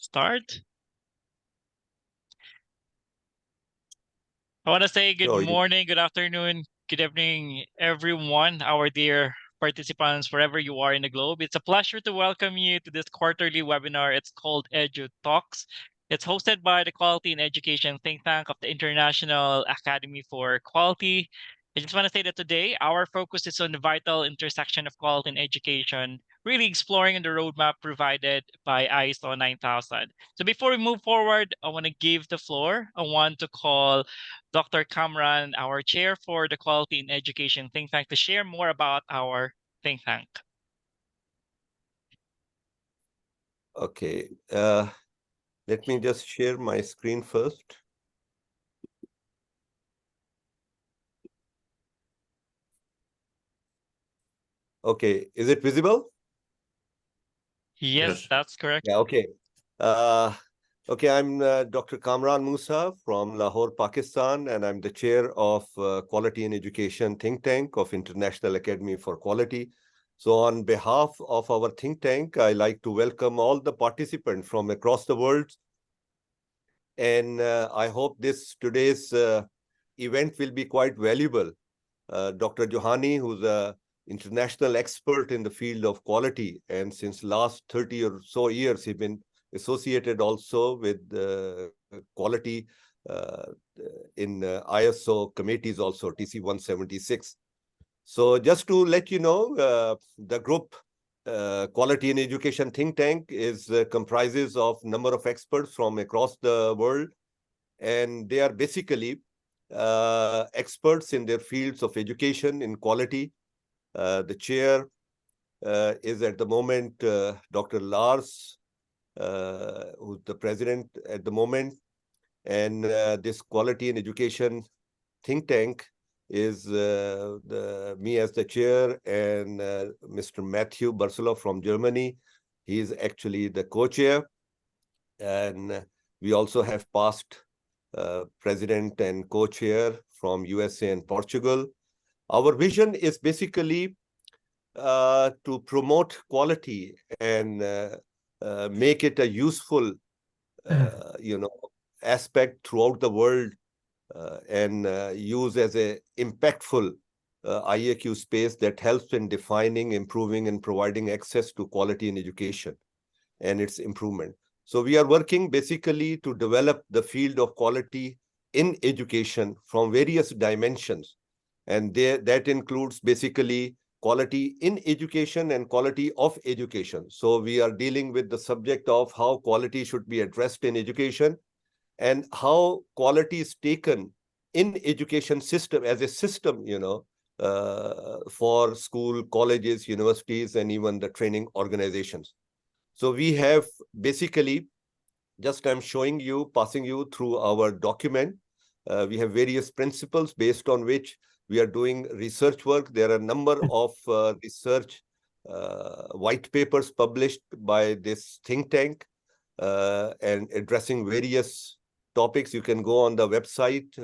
start. I want to say good Oh, morning, good afternoon, good evening, everyone, our dear participants, wherever you are in the globe. It's a pleasure to welcome you to this quarterly webinar. It's called Edu Talks. It's hosted by the Quality in Education think tank of the International Academy for Quality. I just want to say that today our focus is on the vital intersection of quality in education, really exploring the roadmap provided by ISO 9000. So before we move forward, I want to give the floor. I want to call Dr. Kamran, our chair for the Quality in Education think tank, to share more about our think tank. okay. Let me just share my screen first. Okay, is it visible? Yes, that's correct. Yeah, okay. Okay, I'm Dr. Kamran Musa from Lahore, Pakistan, and I'm the chair of Quality in Education think tank of International Academy for Quality. So on behalf of our think tank, I like to welcome all the participants from across the world. And I hope today's event will be quite valuable. Dr. Johani, who's an international expert in the field of quality, and since last 30 or so years, he's been associated also with quality in ISO committees also, TC 176. So just to let you know, the group Quality in Education think tank is comprises of number of experts from across the world, and they are basically experts in their fields of education in quality. The chair is at the moment Dr. Lars, who's the president at the moment. And this Quality in Education think tank is me as the chair, and Mr. Matthew Barcelow from Germany. He is actually the co-chair. And we also have past president and co-chair from USA and Portugal. Our vision is basically to promote quality and make it a useful, aspect throughout the world, and use as a impactful IAQ space that helps in defining, improving, and providing access to quality in education and its improvement. So we are working basically to develop the field of quality in education from various dimensions. And that includes basically quality in education and quality of education. So we are dealing with the subject of how quality should be addressed in education and how quality is taken in education system as a system, for school, colleges, universities, and even the training organizations. So we have basically, just I'm showing you, passing you through our document. We have various principles based on which we are doing research work. There are a number of research white papers published by this think tank and addressing various topics. You can go on the website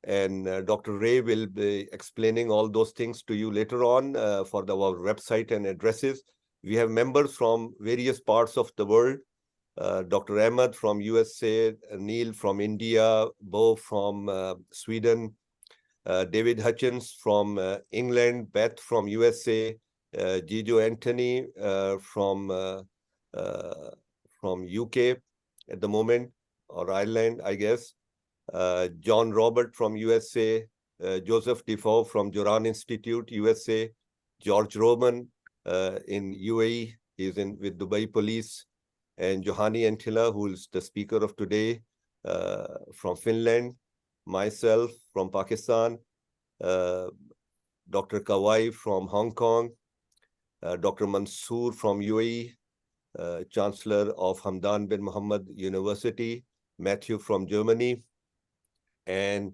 and Dr. Ray will be explaining all those things to you later on for our website and addresses. We have members from various parts of the world. Dr. Ahmed from USA, Neil from India, Bo from Sweden, David Hutchins from England, Beth from USA, Gijo Anthony from UK at the moment, or Ireland, I guess. John Robert from USA, Joseph Defoe from Joran Institute, USA, George Roman in UAE, he's with Dubai Police, and Johani Antila, who is the speaker of today, from Finland, myself from Pakistan, Dr. Kawai from Hong Kong, Dr. Mansoor from UAE, Chancellor of Hamdan bin Muhammad University, Matthew from Germany, and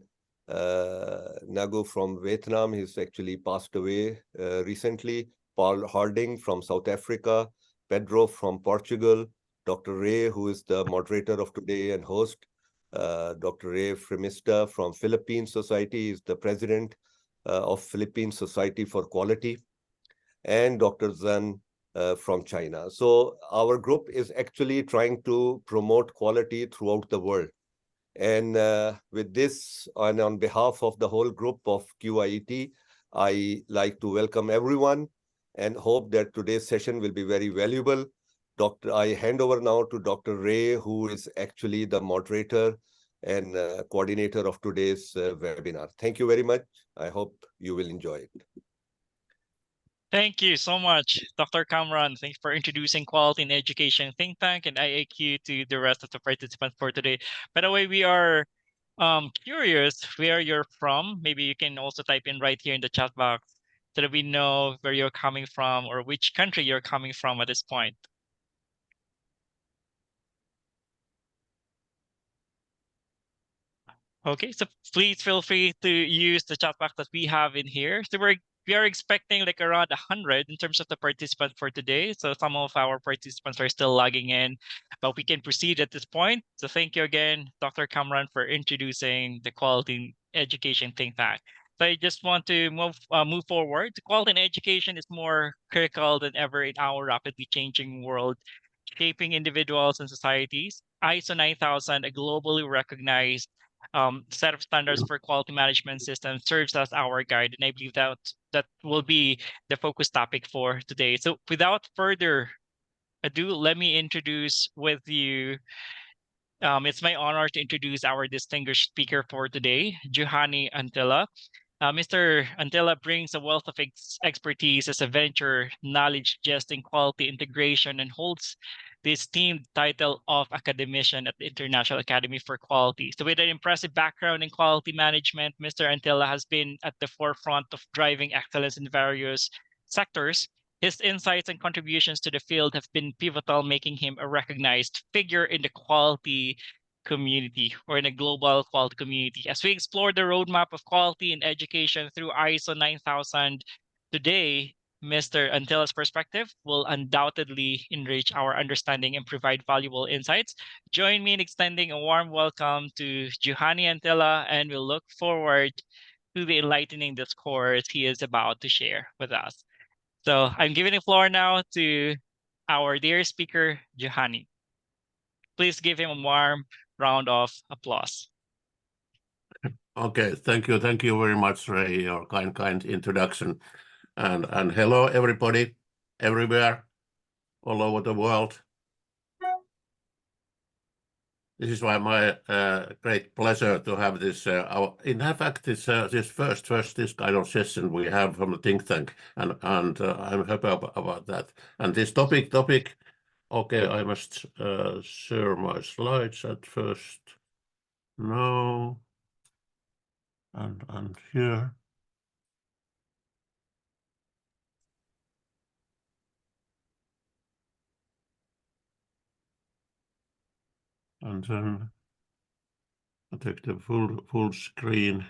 Nagu from Vietnam. He's actually passed away recently. Paul Harding from South Africa, Pedro from Portugal, Dr. Ray, who is the moderator of today and host, Dr. Ray Fremista from Philippine Society, is the president of Philippine Society for Quality, and Dr. Zan from China. So our group is actually trying to promote quality throughout the world. And with this, and on behalf of the whole group of QiETT, I like to welcome everyone and hope that today's session will be very valuable. I hand over now to Dr. Ray, who is actually the moderator and coordinator of today's webinar. Thank you very much. I hope you will enjoy it. Thank you so much, Dr. Kamran. Thanks for introducing Quality in Education Think Tank and IAQ to the rest of the participants for today. By the way, we are curious where you're from. Maybe you can also type in right here in the chat box so that we know where you're coming from or which country you're coming from at this point. Okay, so please feel free to use the chat box that we have in here. So we are expecting like around 100 in terms of the participants for today. So some of our participants are still logging in, but we can proceed at this point. So thank you again, Dr. Kamran, for introducing the Quality Education Think Tank. So I just want to move forward. The quality in education is more critical than ever in our rapidly changing world, shaping individuals and societies. ISO 9000, a globally recognized set of standards for quality management system, serves as our guide, and I believe that will be the focus topic for today. So without further ado, let me introduce with you. It's my honor to introduce our distinguished speaker for today, Juhani Antilla. Mr. Antilla brings a wealth of expertise as a venture, knowledge, gesting, quality integration, and holds the esteemed title of academician at the International Academy for Quality. So with an impressive background in quality management, Mr. Antilla has been at the forefront of driving excellence in various sectors. His insights and contributions to the field have been pivotal, making him a recognized figure in the quality community or in a global quality community. As we explore the roadmap of quality in education through ISO 9000 today, Mr. Antilla's perspective will undoubtedly enrich our understanding and provide valuable insights. Join me in extending a warm welcome to Juhani Antilla, and we'll look forward to the enlightening discourse he is about to share with us. So I'm giving the floor now to our dear speaker, Juhani. Please give him a warm round of applause. Okay, thank you very much, Ray, your kind introduction, and hello everybody, everywhere, all over the world. This is why my great pleasure to have this. In fact, this first this kind of session we have from the think tank, and I'm happy about that. And this topic. Okay, I must share my slides at first. No. And here. And then I take the full screen.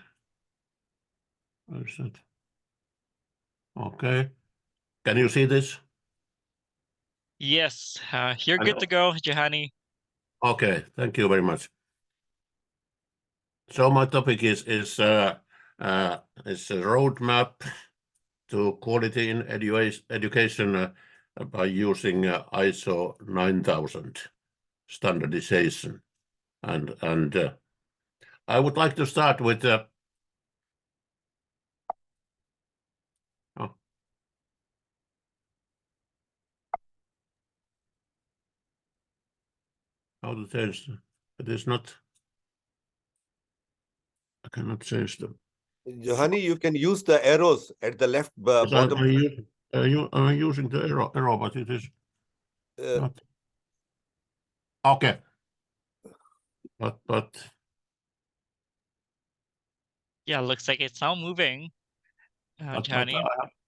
Where is it? Okay. Can you see this? Yes, you're good to go, Juhani. Okay, thank you very much. So my topic is a roadmap to quality in education by using ISO 9000 standardization, and I would like to start with how to change. It is not. I cannot change them. Johanny, you can use the arrows at the left bottom. I'm using the arrow, but it is not. Okay. But yeah, looks like it's now moving, Johnny.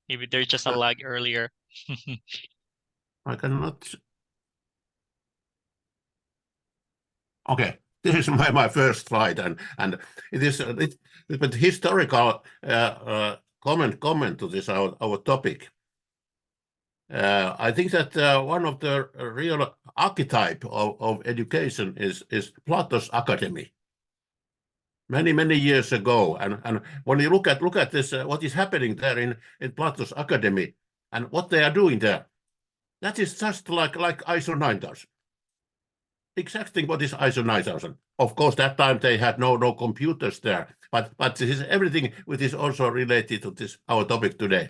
Maybe there's just a lag earlier. I cannot. Okay, this is my first slide, and it is but historical comment to this our topic. I think that one of the real archetype of education is Plato's Academy. Many years ago, and when you look at this, what is happening there in Plato's Academy, and what they are doing there, That is just like ISO 9000. Exact thing what is ISO 9000. Of course, that time they had no computers there, but this is everything which is also related to this our topic today.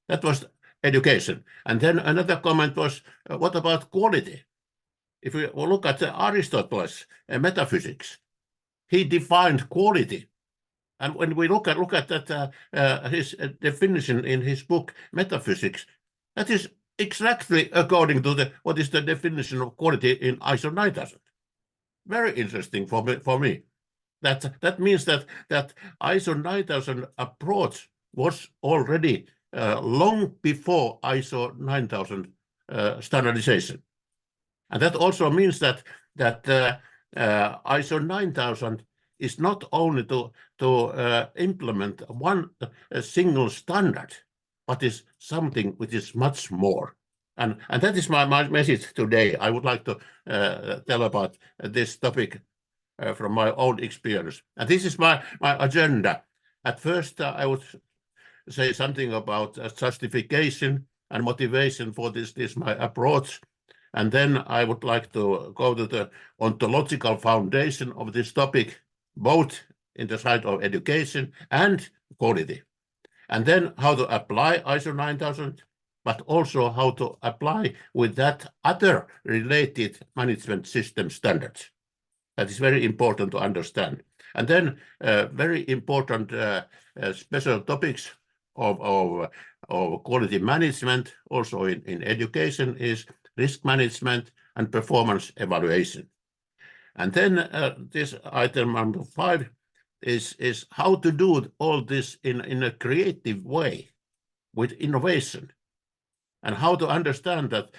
That was education. And then another comment was, what about quality? If we look at Aristotle's metaphysics, he defined quality. And when we look at that his definition in his book Metaphysics, that is exactly according to what is the definition of quality in ISO 9000. Very interesting for me. That means that ISO 9000 approach was already long before ISO 9000 standardization. And that also means that ISO 9000 is not only to implement one single standard, but is something which is much more. And that is my message today. I would like to tell about this topic from my own experience. And this is my agenda. At first, I would say something about justification and motivation for this my approach. And then I would like to go to the ontological foundation of this topic, both in the side of education and quality. And then how to apply ISO 9000, but also how to apply with that other related management system standards. That is very important to understand. And then very important special topics of quality management, also in education, is risk management and performance evaluation. And then this item number 5 is how to do all this in a creative way with innovation, and how to understand that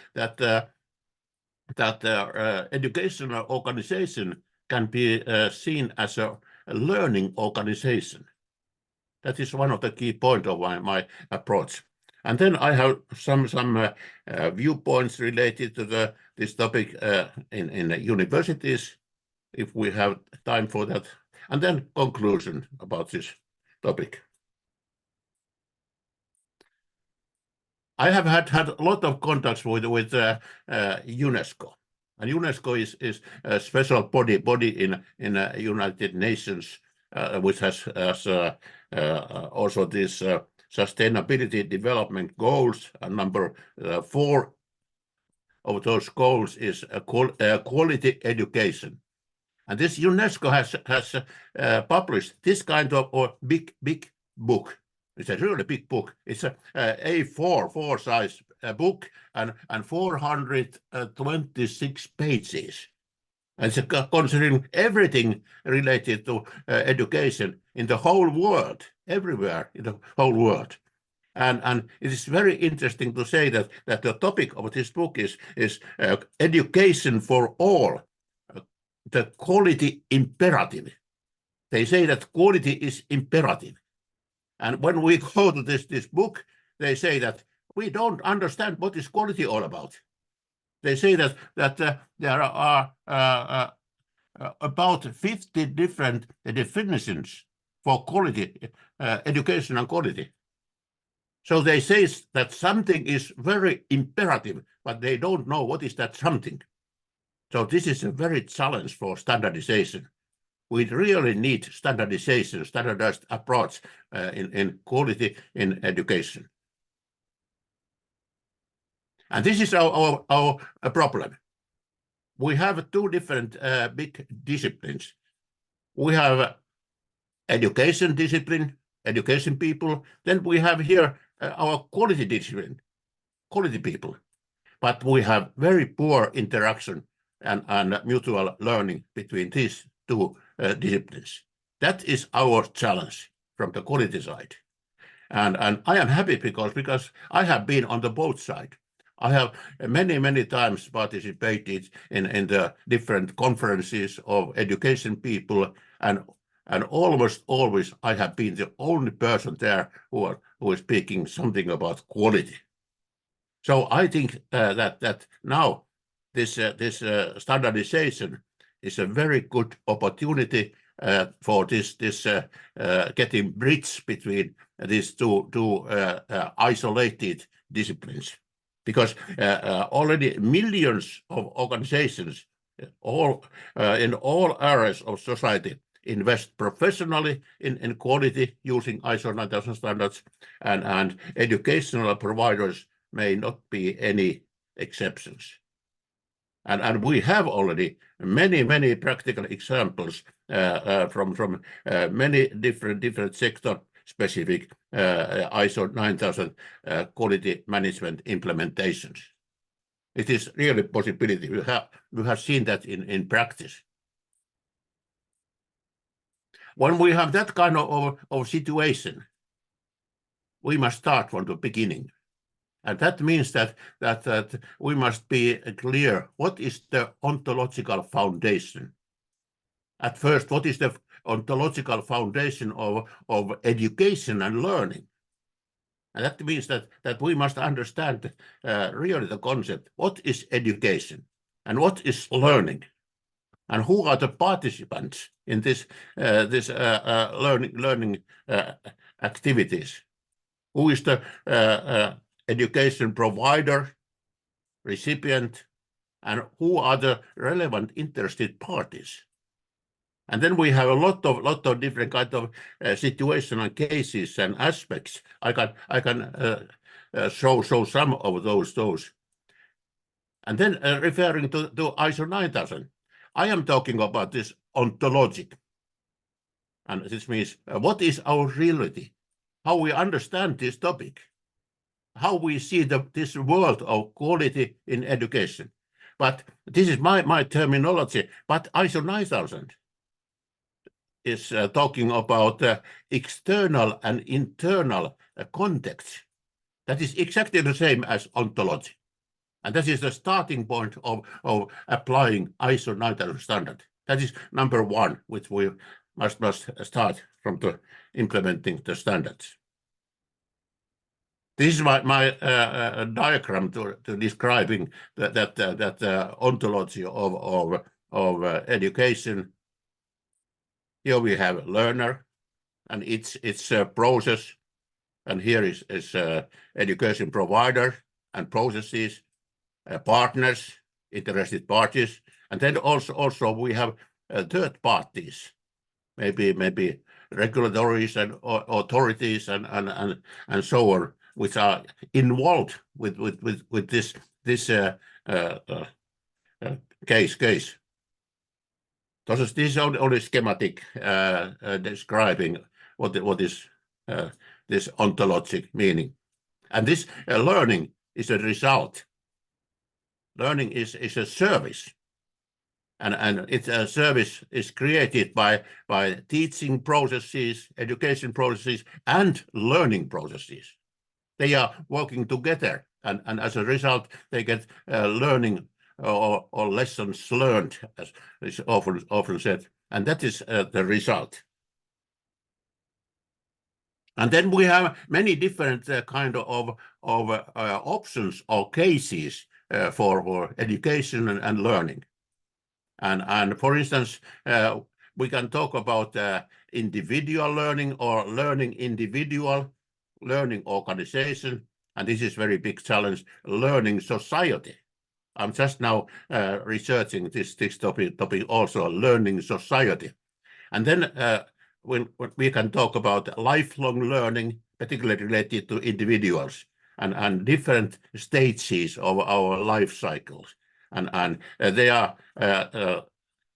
educational organization can be seen as a learning organization. That is one of the key points of my approach. And then I have some viewpoints related to this topic in universities, if we have time for that. And then conclusion about this topic. I have had a lot of contacts with UNESCO. And UNESCO is a special body in United Nations, which has also these sustainability development goals. And number 4 of those goals is quality education. And this UNESCO has published this kind of big book. It's a really big book. It's a A4 size book and 426 pages. And it's considering everything related to education in the whole world, everywhere in the whole world. And it is very interesting to say that the topic of this book is education for all, the quality imperative. They say that quality is imperative. And when we go to this book, they say that we don't understand what is quality all about. They say that there are about 50 different definitions for quality, education and quality. So they say that something is very imperative, but they don't know what is that something. So this is a very challenge for standardization. We really need standardization, standardized approach in quality in education. And this is our problem. We have 2 different big disciplines. We have education discipline, education people. Then we have here our quality discipline, quality people. But we have very poor interaction and mutual learning between these 2 disciplines. That is our challenge from the quality side. And I am happy because I have been on the both side. I have many times participated in the different conferences of education people, and almost always I have been the only person there who is speaking something about quality. So I think that now this standardization is a very good opportunity for this getting bridge between these two isolated disciplines. because already millions of organizations in all areas of society invest professionally in quality using ISO 9000 standards, and educational providers may not be any exceptions. And we have already many practical examples from many different sector-specific ISO 9000 quality management implementations. It is really a possibility. We have seen that in practice. When we have that kind of situation, we must start from the beginning. And that means that we must be clear what is the ontological foundation. At first, what is the ontological foundation of education and learning? And that means that we must understand really the concept. What is education and what is learning? And who are the participants in this learning activities? Who is the education provider, recipient, and who are the relevant interested parties? And then we have a lot of different kind of situational cases and aspects. I can show some of those. And then referring to ISO 9000, I am talking about this ontology. And this means what is our reality? How we understand this topic? How we see this world of quality in education? But this is my terminology. But ISO 9000 is talking about external and internal context. That is exactly the same as ontology. And that is the starting point of applying ISO 9000 standard. That is number one, which we must start from implementing the standards. This is my diagram to describing that ontology of education. Here we have learner and its process, and here is education provider and processes, partners, interested parties, and then also we have third parties, maybe regulatories and authorities and so on, which are involved with this case. This is only schematic describing what is this ontologic meaning. And this learning is a result. Learning is a service. And it's a service is created by teaching processes, education processes, and learning processes. They are working together, and as a result, they get learning or lessons learned, as is often said, and that is the result. And then we have many different kind of options or cases for education and learning. And for instance, we can talk about individual learning or learning individual, learning organization, and this is very big challenge, learning society. I'm just now researching this topic also, learning society. And then we can talk about lifelong learning, particularly related to individuals and different stages of our life cycles. And they are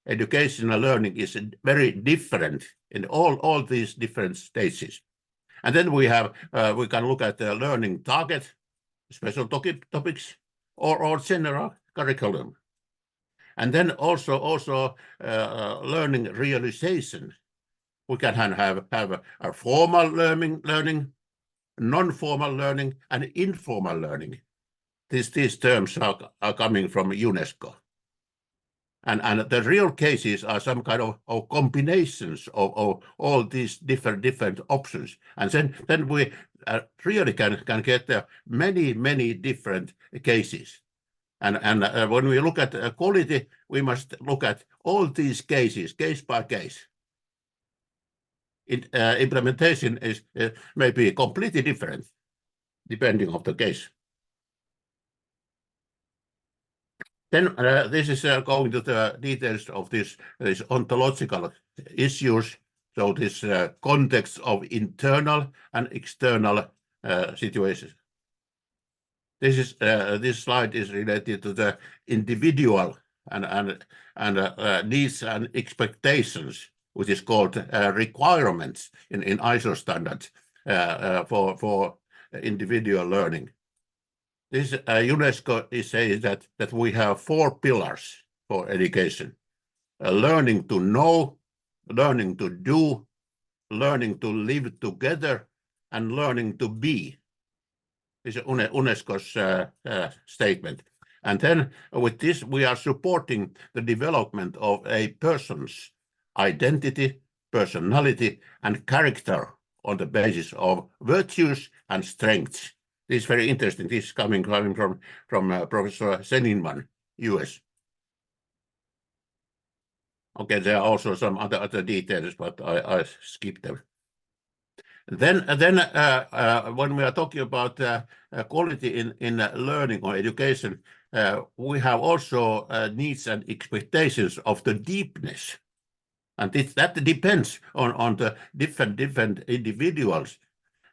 educational learning is very different in all these different stages. And then we can look at the learning target, special topics, or general curriculum. And then also learning realization. We can have a formal learning, non-formal learning, and informal learning. These terms are coming from UNESCO. And the real cases are some kind of combinations of all these different options. And then we really can get many different cases. And when we look at quality, we must look at all these cases, case by case. Implementation is maybe completely different depending on the case. Then this is going to the details of these ontological issues. So this context of internal and external situations. This slide is related to the individual and needs and expectations, which is called requirements in ISO standards for individual learning. This UNESCO is saying that we have 4 pillars for education: learning to know, learning to do, learning to live together, and learning to be. This is UNESCO's statement. And then with this, we are supporting the development of a person's identity, personality, and character on the basis of virtues and strengths. This is very interesting. This is coming from Professor Zeninman, US. Okay, there are also some other details, but I skipped them. Then when we are talking about quality in learning or education, we have also needs and expectations of the deepness, and that depends on the different individuals.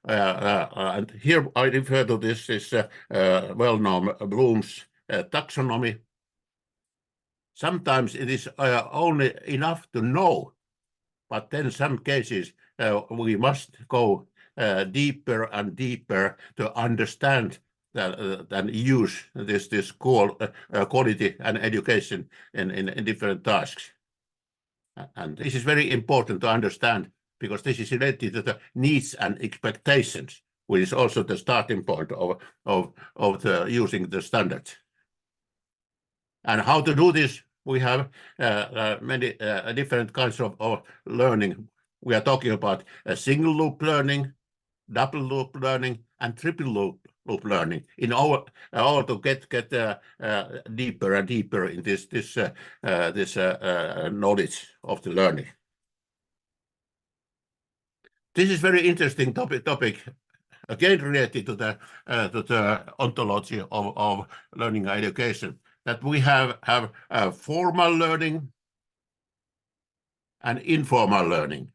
And here I refer to this well-known Bloom's taxonomy. Sometimes it is only enough to know, but then some cases we must go deeper and deeper to understand and use this quality and education in different tasks. And this is very important to understand, because this is related to the needs and expectations, which is also the starting point of using the standards. And how to do this? We have many different kinds of learning. We are talking about single loop learning, double loop learning, and triple loop learning in order to get deeper and deeper in this knowledge of the learning. This is very interesting topic, again related to the ontology of learning and education. That we have formal learning and informal learning.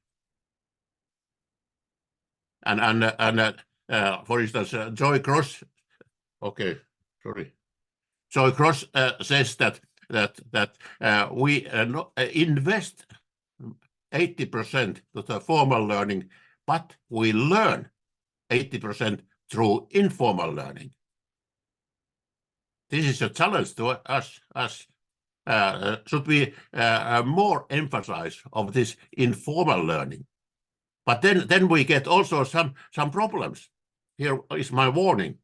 And for instance, Joy Cross, Joy Cross says that we invest 80% to the formal learning, but we learn 80% through informal learning. This is a challenge to us. Should we more emphasize of this informal learning? But then we get also some problems. Here is my warning.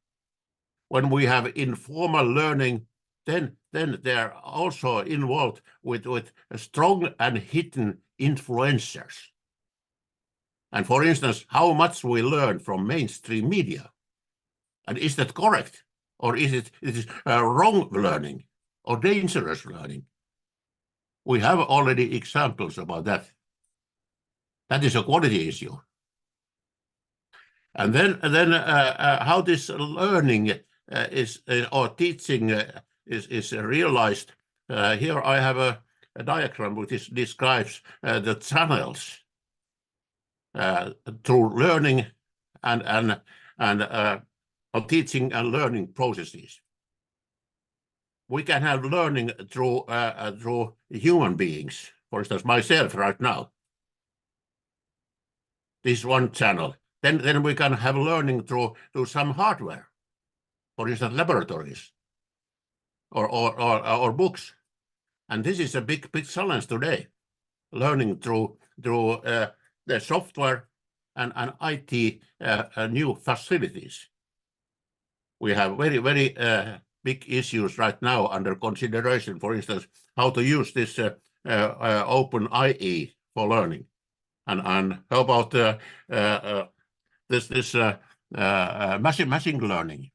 When we have informal learning, then they're also involved with strong and hidden influencers. And for instance, how much we learn from mainstream media. And is that correct? Or is it wrong learning or dangerous learning? We have already examples about that. That is a quality issue. And then how this learning is or teaching is realized. Here I have a diagram which describes the channels through learning and teaching and learning processes. We can have learning through human beings. For instance, myself right now. This is one channel. Then we can have learning through some hardware. For instance, laboratories or books. And this is a big challenge today. Learning through the software and IT new facilities. We have very big issues right now under consideration. For instance, how to use this open IE for learning, and how about this machine learning,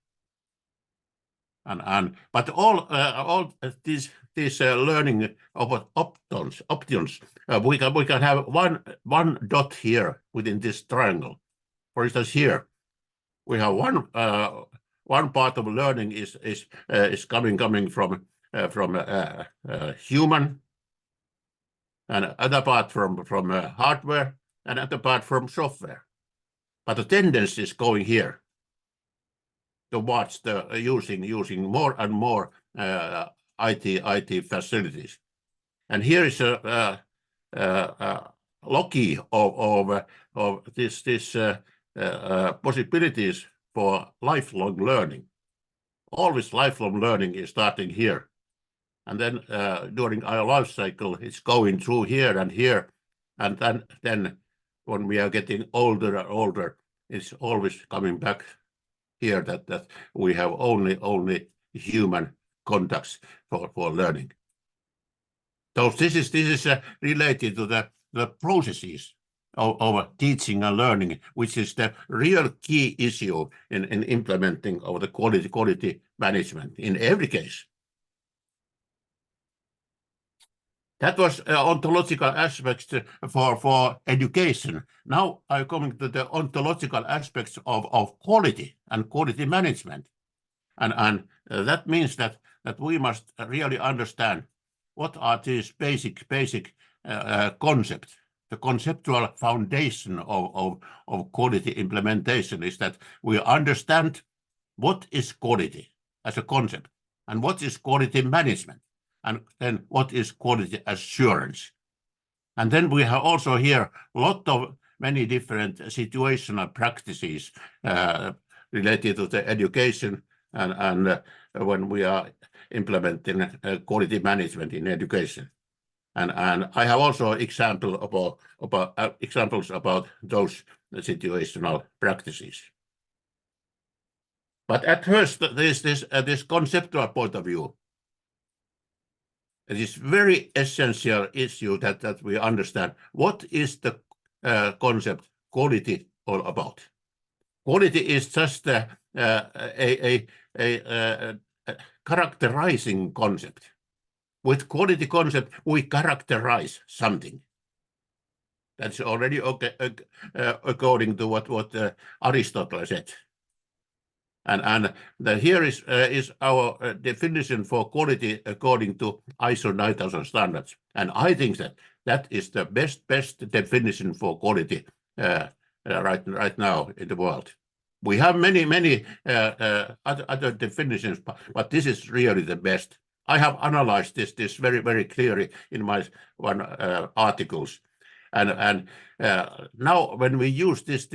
but all these learning options. We can have one dot here within this triangle. For instance, here we have one part of learning is coming from human, and other part from hardware, and other part from software. But the tendency is going here towards the using more and more IT facilities. And here is a loci of this possibilities for lifelong learning. Always lifelong learning is starting here, and then during our life cycle, it's going through here, and then when we are getting older and older, it's always coming back here that we have only human contacts for learning. So this is related to the processes of teaching and learning, which is the real key issue in implementing of the quality management in every case. That was ontological aspects for education. Now I'm coming to the ontological aspects of quality and quality management. And that means that we must really understand what are these basic concepts. The conceptual foundation of quality implementation is that we understand what is quality as a concept, and what is quality management, and then what is quality assurance. And then we have also here a lot of many different situational practices related to the education and when we are implementing quality management in education. And I have also examples about those situational practices. But at first, this conceptual point of view. It is very essential issue that we understand what is the concept quality all about. Quality is just a characterizing concept. With quality concept, we characterize something. That's already according to what Aristotle said. And here is our definition for quality according to ISO 9000 standards. And I think that is the best definition for quality right now in the world. We have many other definitions, but this is really the best. I have analyzed this very clearly in my one articles, and now when we use this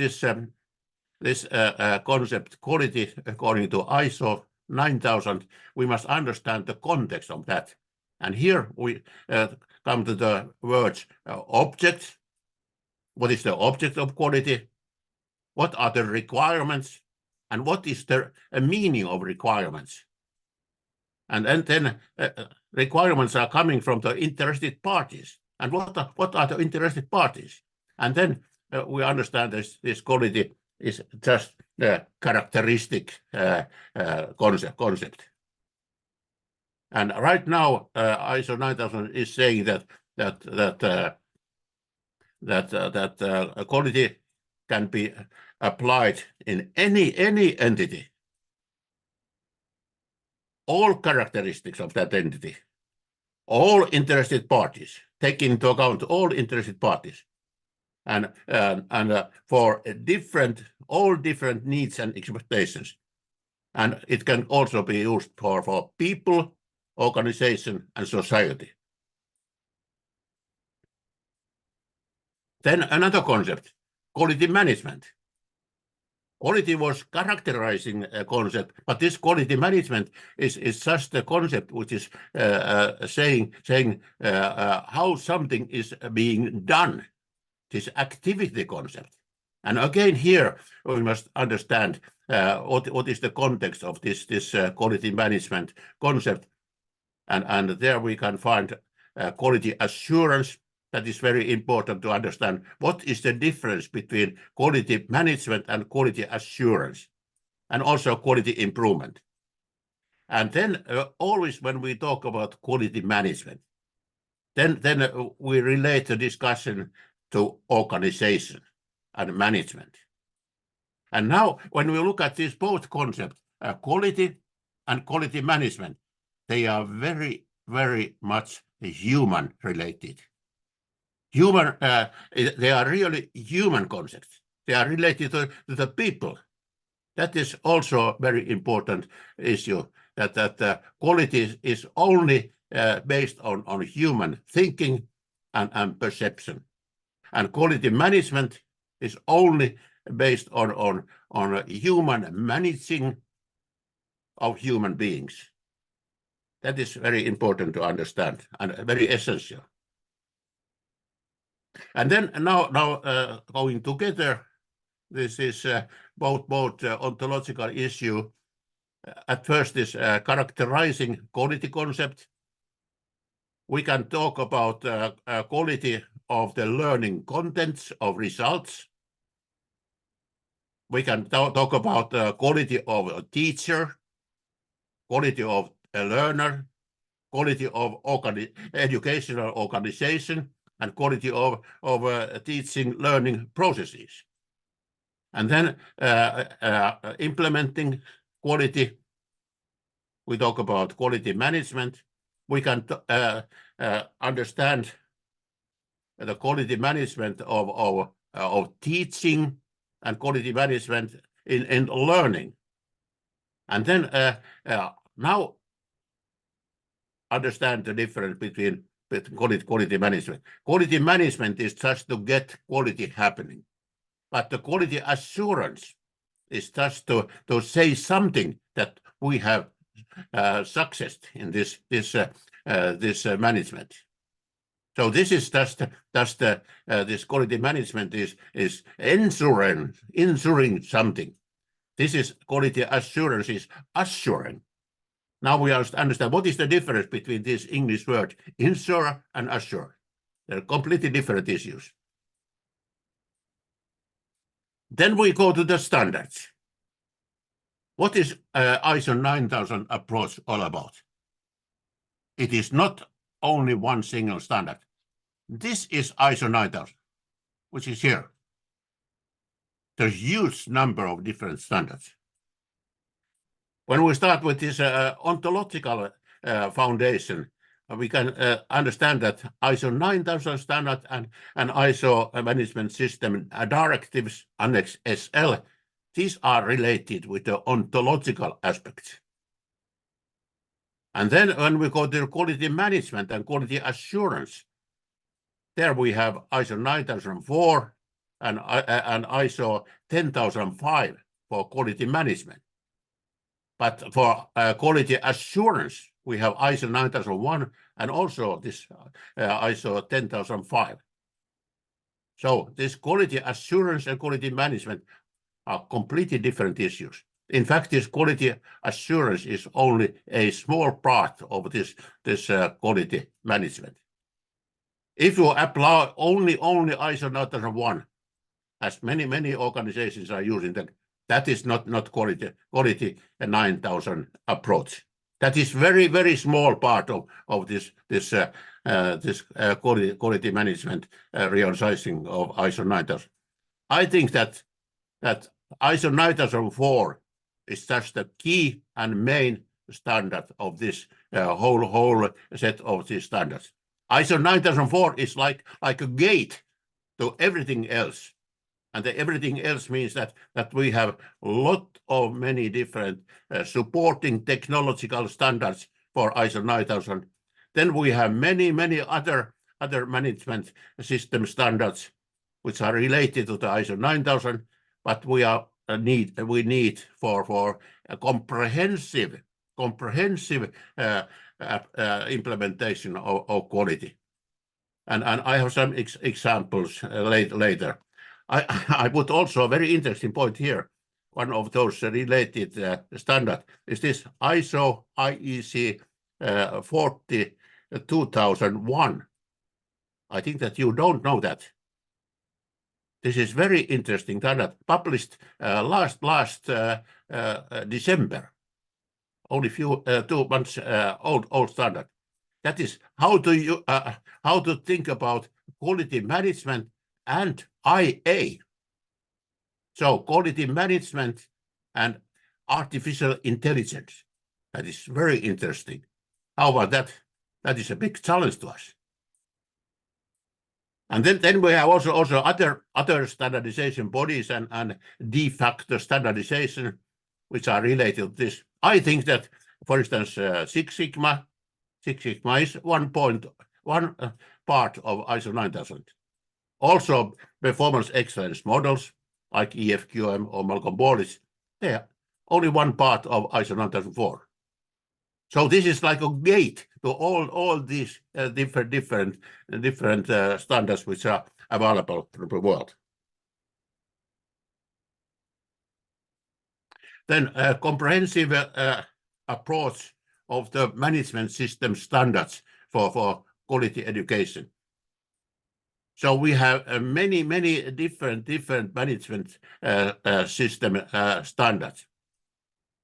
concept quality according to ISO 9000, we must understand the context of that. And here we come to the words object. What is the object of quality? What are the requirements? And what is the meaning of requirements? And then requirements are coming from the interested parties. And what are the interested parties? And then we understand this quality is just a characteristic concept. And right now, ISO 9000 is saying that quality can be applied in any entity. All characteristics of that entity, all interested parties, taking into account all interested parties, and for all different needs and expectations. And it can also be used for people, organization, and society. Then another concept, quality management. Quality was characterizing a concept, but this quality management is just a concept which is saying how something is being done. This activity concept. And again, here we must understand what is the context of this quality management concept. And there we can find quality assurance. That is very important to understand what is the difference between quality management and quality assurance, and also quality improvement. And then always when we talk about quality management, then we relate the discussion to organization and management. And now when we look at these both concepts, quality and quality management, they are very, very much human related. Human, they are really human concepts. They are related to the people. That is also a very important issue, that quality is only based on human thinking and perception. And quality management is only based on human managing of human beings. That is very important to understand and very essential. And then now going together, this is both ontological issue. At first is characterizing quality concept. We can talk about quality of the learning contents of results. We can talk about quality of a teacher, quality of a learner, quality of educational organization, and quality of teaching learning processes. And then implementing quality, we talk about quality management. We can understand the quality management of teaching and quality management in learning. And then now understand the difference between quality management. Quality management is just to get quality happening. But the quality assurance is just to say something that we have success in this management. So this is just this quality management is ensuring something. This is quality assurance is assuring. Now we understand what is the difference between this English word ensure and assure. They're completely different issues. Then we go to the standards. What is ISO 9000 approach all about? It is not only one single standard. This is ISO 9000, which is here. There's a huge number of different standards. When we start with this ontological foundation, we can understand that ISO 9000 standard and ISO management system directives Annex SL, these are related with the ontological aspects. And then when we go to quality management and quality assurance, there we have ISO 9004 and ISO 10005 for quality management. But for quality assurance, we have ISO 9001 and also this ISO 10005. So this quality assurance and quality management are completely different issues. In fact, this quality assurance is only a small part of this quality management. If you apply only ISO 9001, as many organizations are using that is not quality 9000 approach. That is very small part of this quality management realizing of ISO 9000. I think that ISO 9004 is just the key and main standard of this whole set of these standards. ISO 9004 is like a gate to everything else. And everything else means that we have a lot of many different supporting technological standards for ISO 9000. Then we have many other management system standards which are related to the ISO 9000, but we need for a comprehensive implementation of quality. And I have some examples later. I put also a very interesting point here. One of those related standard is this ISO IEC 42001. I think that you don't know that. This is very interesting standard, published last December. Only 2 months old standard. That is how to think about quality management and IA. So quality management and artificial intelligence. That is very interesting. How about that? That is a big challenge to us. And then we have also other standardization bodies and de facto standardization, which are related to this. I think that, for instance, Six Sigma is one part of ISO 9000. Also, performance excellence models like EFQM or Malcolm Baldwin, they are only one part of ISO 9004. So this is like a gate to all these different standards which are available to the world. Then a comprehensive approach of the management system standards for quality education. So we have many different management system standards,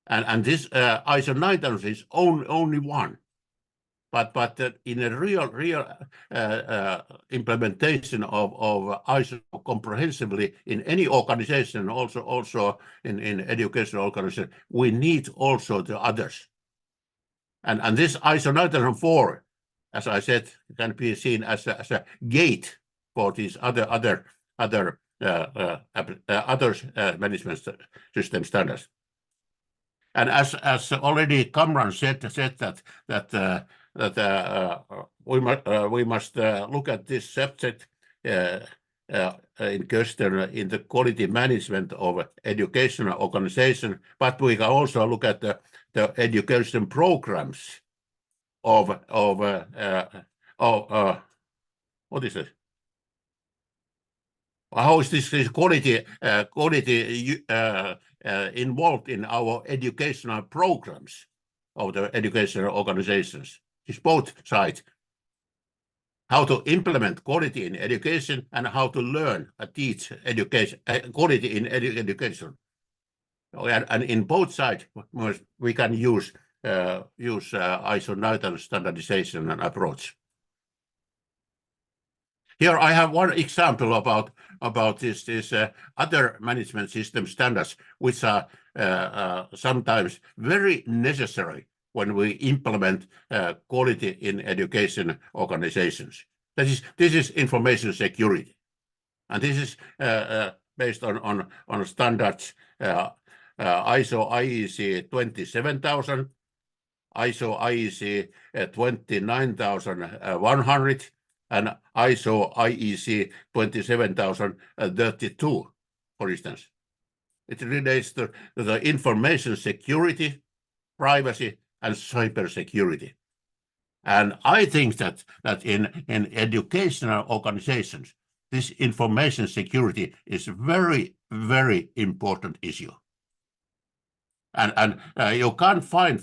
and this ISO 9000 is only one. But in a real implementation of ISO comprehensively in any organization, also in educational organization, we need also the others. And this ISO 9004, as I said, can be seen as a gate for these other management system standards. And as already Kamran said that we must look at this subject in question in the quality management of educational organization, but we can also look at the education programs of what is it? How is this quality involved in our educational programs of the educational organizations? It's both sides. How to implement quality in education and how to learn and teach education quality in education. And in both sides, we can use ISO 9000 standardization and approach. Here I have one example about this other management system standards, which are sometimes very necessary when we implement quality in education organizations. This is information security, and this is based on standards ISO IEC 27000, ISO IEC 29100, and ISO IEC 27032, for instance. It relates to the information security, privacy, and cybersecurity. And I think that in educational organizations, this information security is very important issue. And you can't find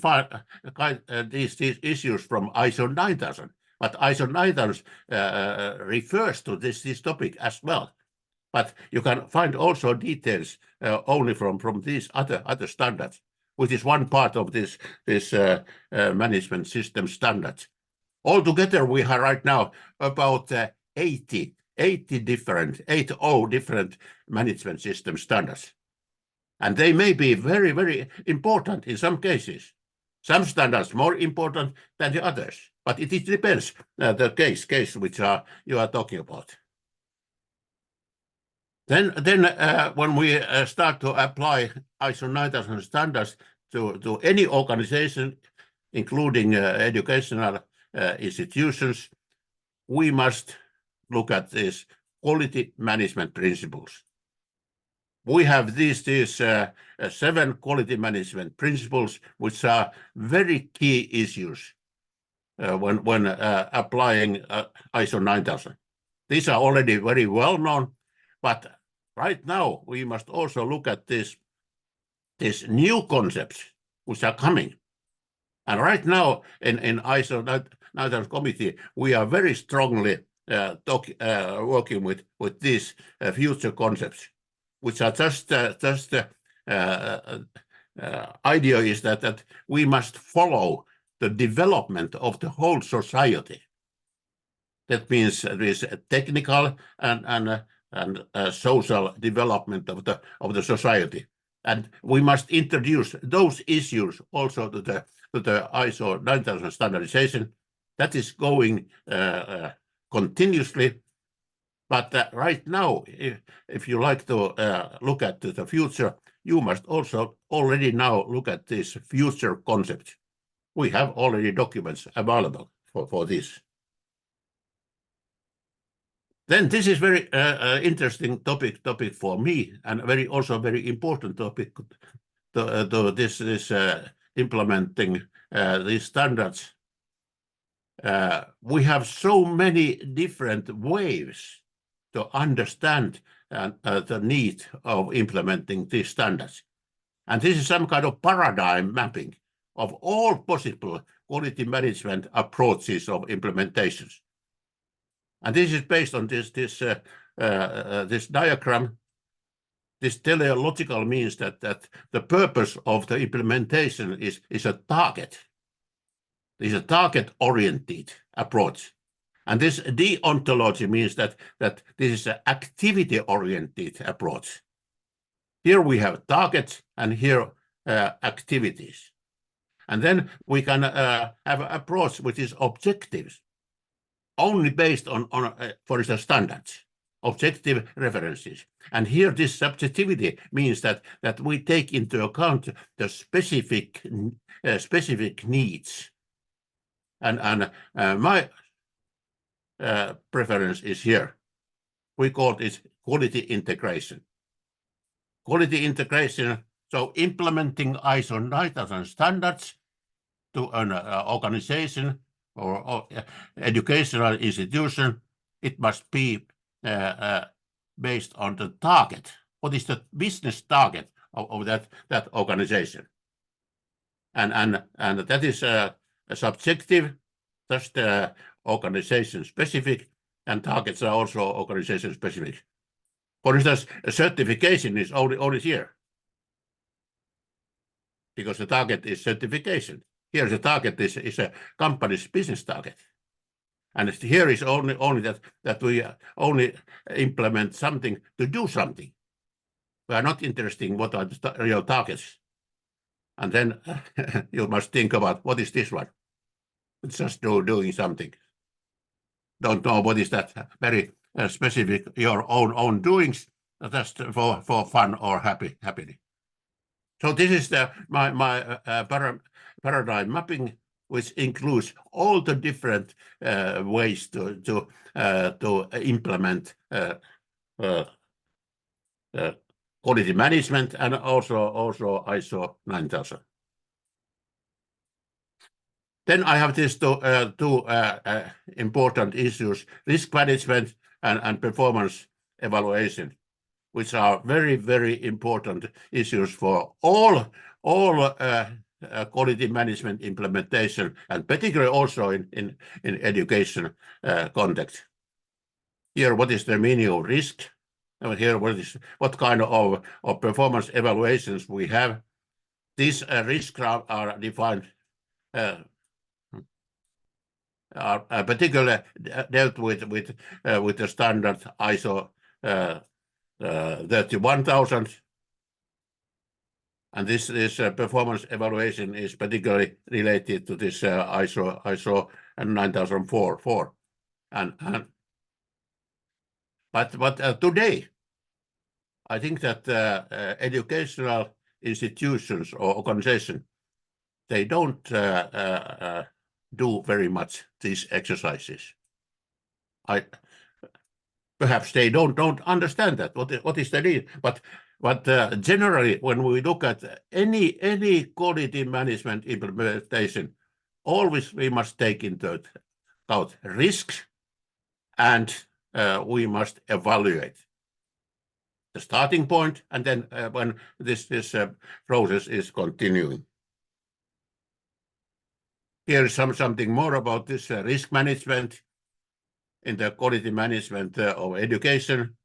these issues from ISO 9000, but ISO 9000 refers to this topic as well. But you can find also details only from these other standards, which is one part of this management system standards. Altogether, we have right now about 80 different management system standards. And they may be very important in some cases. Some standards more important than the others, but it depends the case which you are talking about. Then when we start to apply ISO 9000 standards to any organization, including educational institutions, we must look at these quality management principles. We have these 7 quality management principles, which are very key issues when applying ISO 9000. These are already very well known, but right now we must also look at these new concepts which are coming. And right now in ISO 9000 committee, we are very strongly working with these future concepts, which are just idea is that we must follow the development of the whole society. That means there is a technical and social development of the society, and we must introduce those issues also to the ISO 9000 standardization. That is going continuously. But right now, if you like to look at the future, you must also already now look at this future concept. We have already documents available for this. Then this is very interesting topic for me, and also very important topic to this implementing these standards. We have so many different ways to understand the need of implementing these standards. And this is some kind of paradigm mapping of all possible quality management approaches of implementations. And this is based on this diagram. This teleological means that the purpose of the implementation is a target. It's a target-oriented approach. And this deontology means that this is an activity-oriented approach. Here we have targets and here activities. And then we can have an approach which is objectives, only based on for instance, standards, objective references. And here this subjectivity means that we take into account the specific needs. And my preference is here. We call this quality integration. Quality integration, so implementing ISO 9000 standards to an organization or educational institution, it must be based on the target. What is the business target of that organization? And that is subjective, just organization specific, and targets are also organization specific. For instance, a certification is only here, because the target is certification. Here the target is a company's business target. And here is only that we only implement something to do something. We are not interested in what are the real targets. And then you must think about what is this one. It's just doing something. Don't know what is that very specific your own doings, just for fun or happily. So this is my paradigm mapping, which includes all the different ways to implement quality management and also ISO 9000. Then I have these two important issues: risk management and performance evaluation, which are very, very important issues for all quality management implementation, and particularly also in education context. Here, what is the meaning of risk? And here, what kind of performance evaluations we have. These risks are defined, are particularly dealt with the standard ISO 31000. And this performance evaluation is particularly related to this ISO 9004. But today, I think that educational institutions or organizations, they don't do very much these exercises. Perhaps they don't understand that what is the need, but generally, when we look at any quality management implementation, always we must take into account risks, and we must evaluate the starting point, and then when this process is continuing. Here is something more about this risk management in the quality management of education.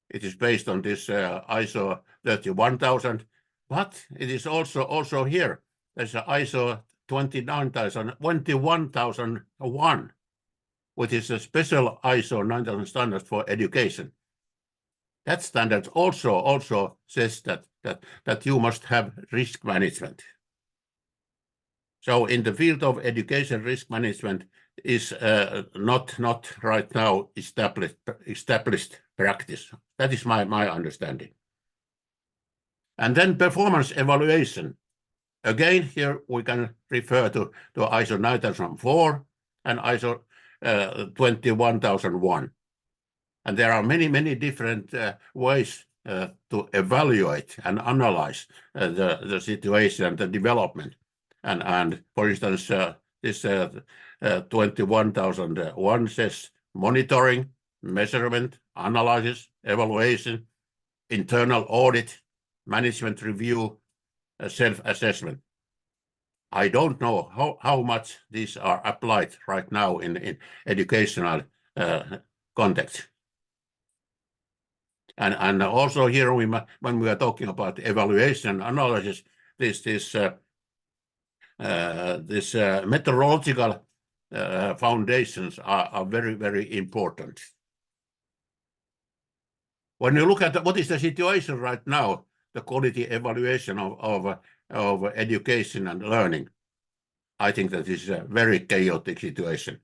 It is based on this ISO 31000, but it is also here. There's an ISO 21001, which is a special ISO 9000 standard for education. that standard also says that you must have risk management. So in the field of education, risk management is not right now established practice. That is my understanding. And then performance evaluation. Again, here we can refer to ISO 9004 and ISO 21001. And there are many different ways to evaluate and analyze the situation and the development. And for instance, this 21001 says monitoring, measurement, analysis, evaluation, internal audit, management review, self-assessment. I don't know how much these are applied right now in educational context. And also here, when we are talking about evaluation analysis, this methodological foundations are very important. When you look at what is the situation right now, the quality evaluation of education and learning, I think that is a very chaotic situation.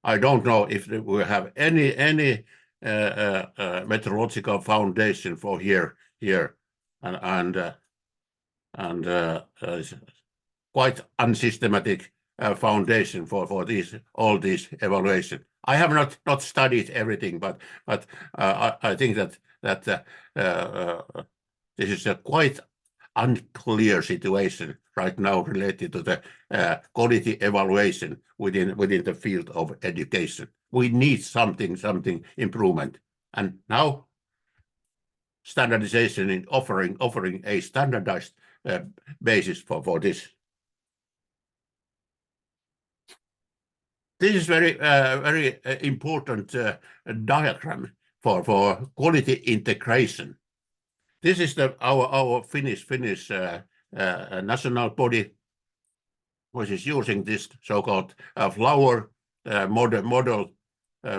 I don't know if we have any methodological foundation for here, and quite unsystematic foundation for all these evaluation. I have not studied everything, but I think that this is a quite unclear situation right now related to the quality evaluation within the field of education. We need something improvement, and now standardization in offering a standardized basis for this. This is very important diagram for quality integration. This is our Finnish national body, which is using this so-called flower model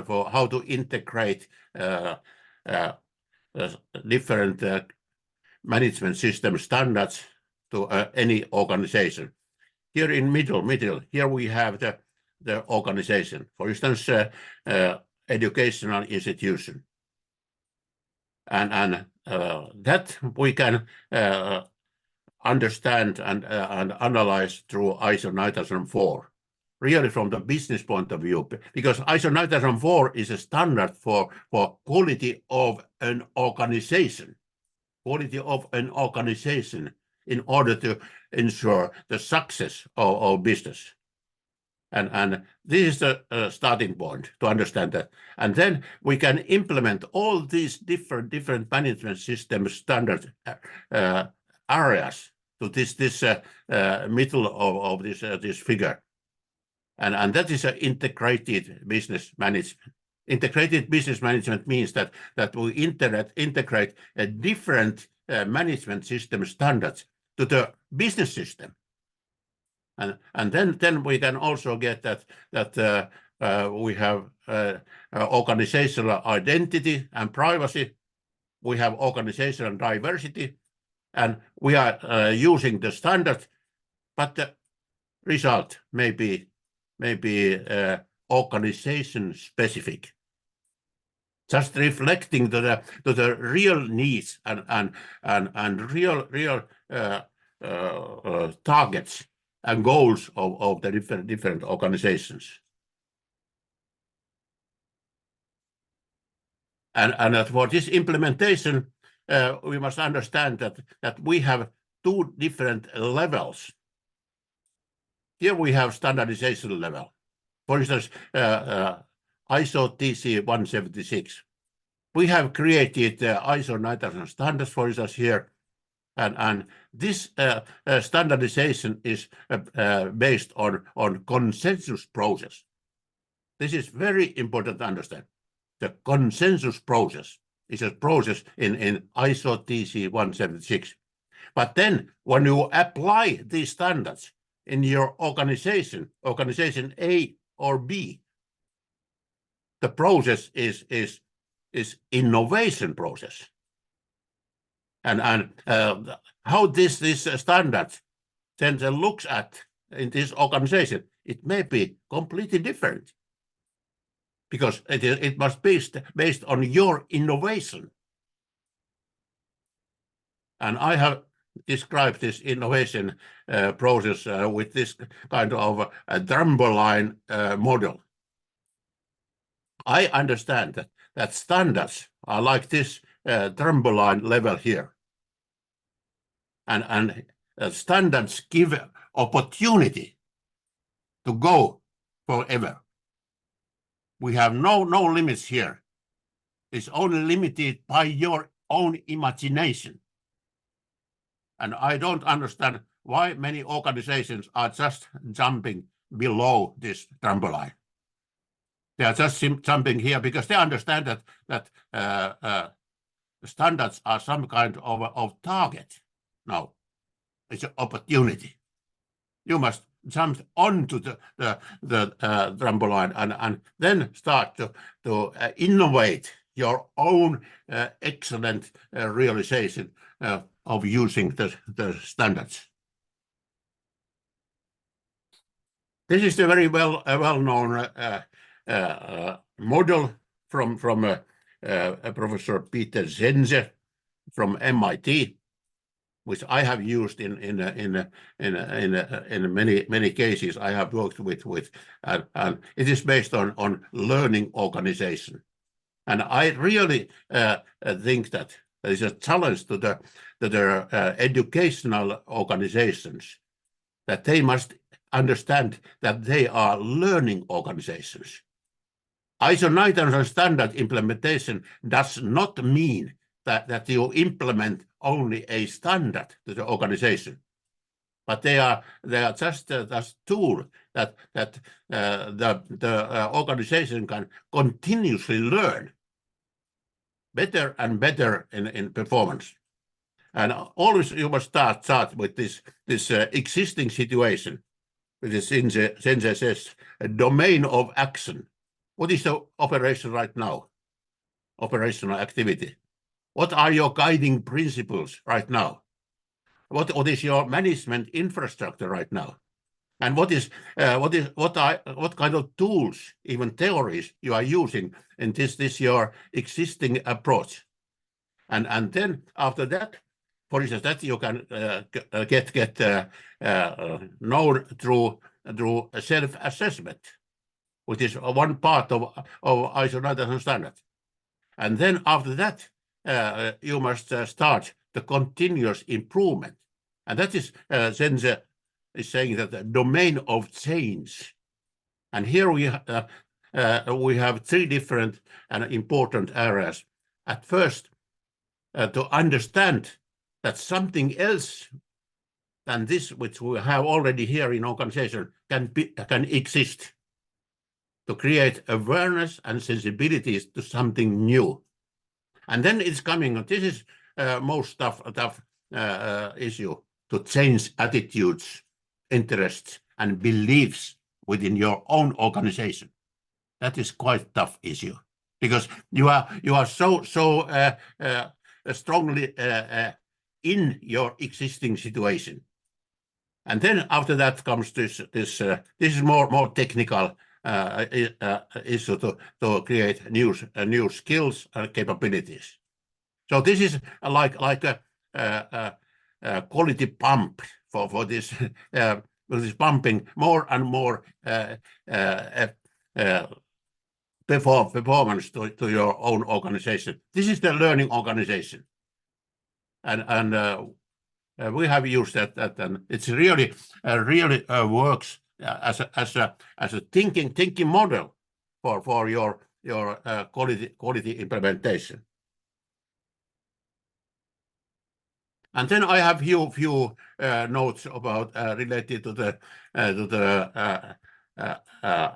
for how to integrate different management system standards to any organization. Here in middle, here we have the organization. For instance, educational institution. And that we can understand and analyze through ISO 9004, really from the business point of view, because ISO 9004 is a standard for quality of an organization, in order to ensure the success of business. And this is the starting point to understand that. And then we can implement all these different management system standard areas to this middle of this figure. And that is an integrated business management. Integrated business management means that we integrate a different management system standards to the business system. And then we can also get that we have organizational identity and privacy. We have organizational diversity, and we are using the standard, but the result may be organization specific, just reflecting to the real needs and real targets and goals of the different organizations. And for this implementation, we must understand that we have two different levels. Here we have standardization level. For instance, ISO TC 176. We have created ISO 9000 standards, for instance, here. And this standardization is based on consensus process. This is very important to understand. The consensus process is a process in ISO TC 176. But then when you apply these standards in your organization A or B, the process is is innovation process. And how this standard then looks at in this organization, it may be completely different, because it must be based on your innovation. And I have described this innovation process with this kind of a trampoline model. I understand that standards are like this trampoline level here. And standards give opportunity to go forever. We have no limits here. It's only limited by your own imagination. And I don't understand why many organizations are just jumping below this trampoline. They are just jumping here because they understand that standards are some kind of target. No, it's an opportunity. You must jump onto the trampoline and then start to innovate your own excellent realization of using the standards. This is a very well-known model from Professor Peter Zenze from MIT, which I have used in many cases. I have worked with and it is based on learning organization. And I really think that there is a challenge to the educational organizations, that they must understand that they are learning organizations. ISO 9000 standard implementation does not mean that you implement only a standard to the organization, but they are just a tool that the organization can continuously learn better and better in performance. And always you must start with this existing situation, which is Zenze says a domain of action. What is the operation right now? Operational activity. What are your guiding principles right now? What is your management infrastructure right now? And what kind of tools, even theories, you are using in this your existing approach? And then after that, for instance, that you can get known through self-assessment, which is one part of ISO 9000 standard. And then after that, you must start the continuous improvement. And that is Zenze is saying that the domain of change. And here we have three different and important areas. At first, to understand that something else than this which we have already here in organization can exist, to create awareness and sensibilities to something new. And then it's coming, this is most tough issue, to change attitudes, interests, and beliefs within your own organization. That is quite tough issue, because you are so strongly in your existing situation. And then after that comes this is more technical issue to create new skills and capabilities. So this is like a quality pump for this pumping more and more performance to your own organization. This is the learning organization, and we have used that and it's really works as a thinking model for your quality implementation. And then I have few notes about related to the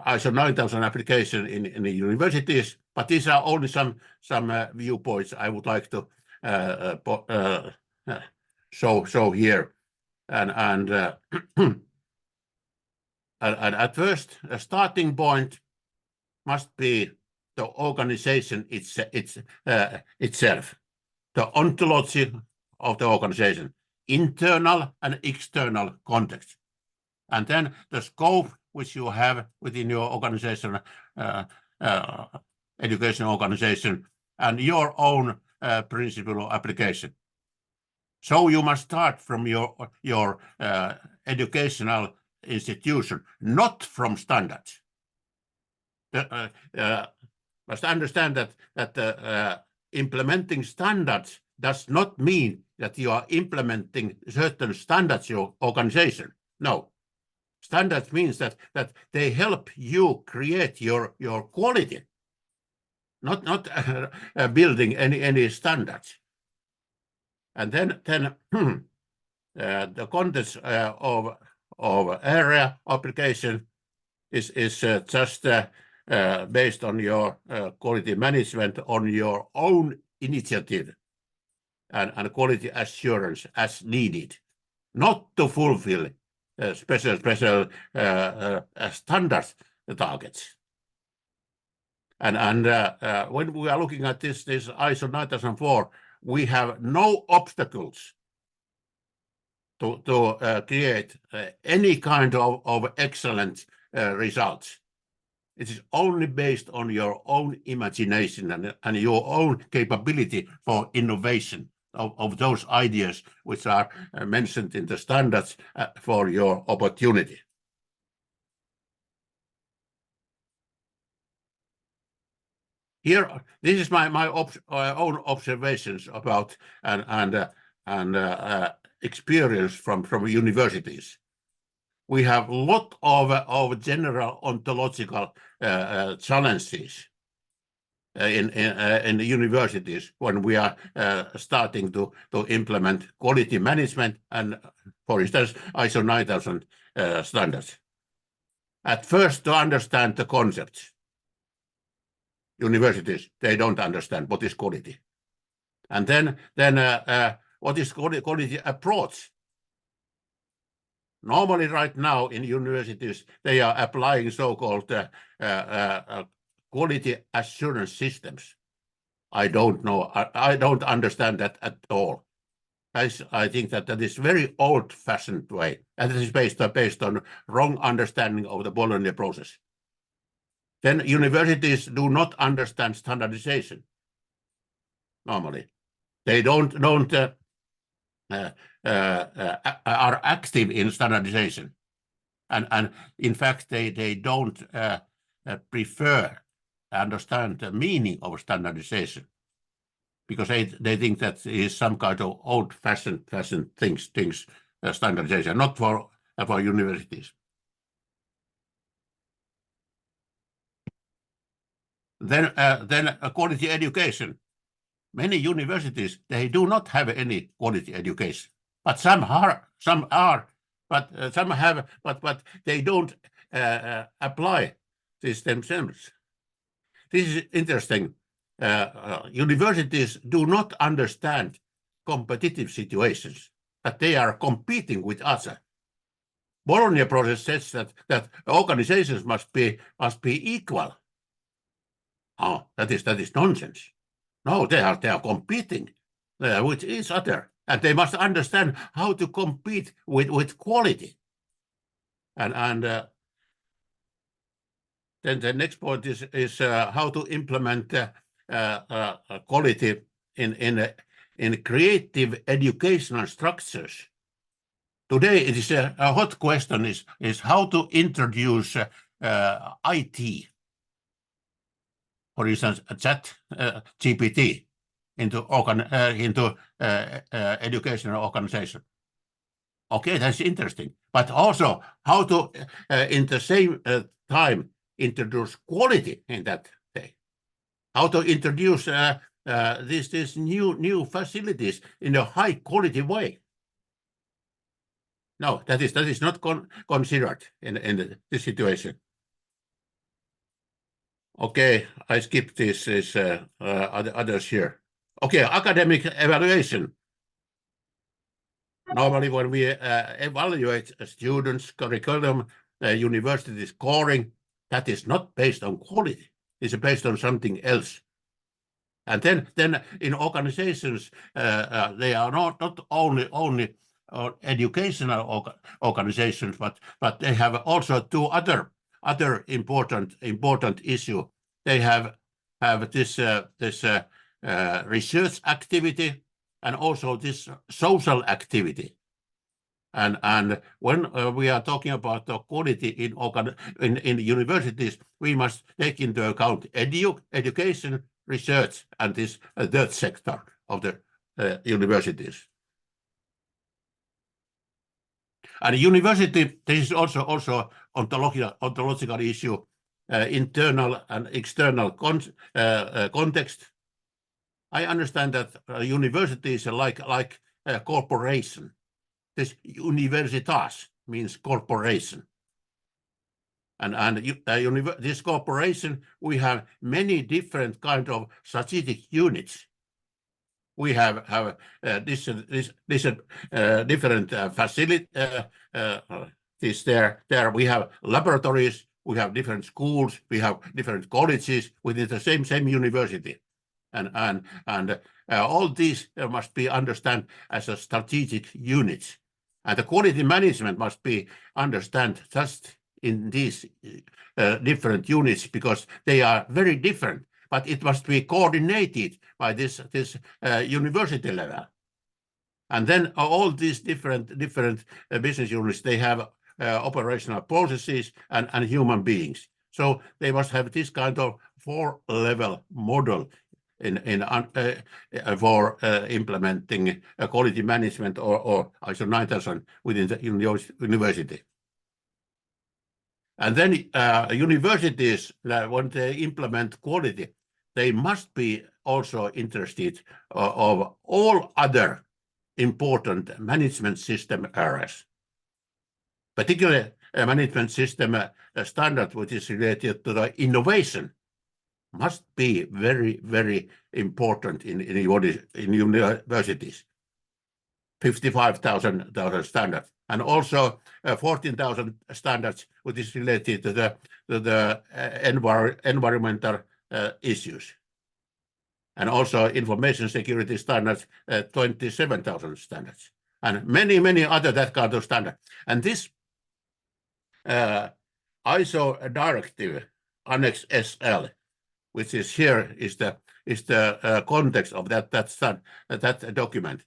ISO 9000 application in the universities, but these are only some viewpoints I would like to show here. And at first, a starting point must be the organization itself, the ontology of the organization, internal and external context, and then the scope which you have within your organization, education organization, and your own principle of application. So you must start from your educational institution, not from standards. Must understand that implementing standards does not mean that you are implementing certain standards in your organization. No. Standards means that they help you create your quality, not building any standards. And then the context of area application is just based on your quality management on your own initiative and quality assurance as needed, not to fulfill special standards targets. And when we are looking at this ISO 9004, we have no obstacles to create any kind of excellent results. It is only based on your own imagination and your own capability for innovation of those ideas which are mentioned in the standards for your opportunity. Here, this is my own observations about and experience from universities. We have a lot of general ontological challenges in the universities when we are starting to implement quality management and, for instance, ISO 9000 standards. At first, to understand the concepts, universities, they don't understand what is quality. And then what is quality approach? Normally, right now in universities, they are applying so-called quality assurance systems. I don't know. I don't understand that at all. I think that is very old-fashioned way, and it is based on wrong understanding of the Bologna process. Then universities do not understand standardization. Normally, they are active in standardization, and in fact they don't prefer understand the meaning of standardization, because they think that is some kind of old-fashioned things standardization, not for universities. Then quality education. Many universities, they do not have any quality education, but some are, but some have, but they don't apply this themselves. This is interesting. Universities do not understand competitive situations, that they are competing with others. Bologna process says that organizations must be equal. Oh, that is nonsense. No, they are competing with each other, and they must understand how to compete with quality. And then the next point is how to implement quality in creative educational structures. Today, it is a hot question is how to introduce IT. For instance, chat GPT into educational organization. Okay, that's interesting. But also how to, in the same time, introduce quality in that day. How to introduce these new facilities in a high quality way. No, that is not considered in this situation. Okay, I skipped this others here. Okay, academic evaluation. Normally, when we evaluate students' curriculum, university scoring, that is not based on quality. It's based on something else. And then in organizations, they are not only educational organizations, but they have also two other important issue. They have this research activity and also this social activity. And when we are talking about the quality in universities, we must take into account education, research, and this third sector of the universities. And university, this is also ontological issue, internal and external context. I understand that universities are like a corporation. This universitas means corporation. And this corporation, we have many different kind of strategic units. We have different facilities. There we have laboratories, we have different schools, we have different colleges within the same university. And all these must be understood as a strategic units. And the quality management must be understood just in these different units, because they are very different, but it must be coordinated by this university level. And then all these different business units, they have operational processes and human beings. So they must have this kind of 4-level model for implementing quality management or ISO 9000 within the university. And then universities, when they implement quality, they must be also interested of all other important management system areas, particularly management system standard, which is related to the innovation, must be very, very important in universities. 55,000 standards, and also 14,000 standards, which is related to the environmental issues. And also information security standards, 27,000 standards, and many other that kind of standards. And this ISO directive, Annex SL, which is here, is the context of that document.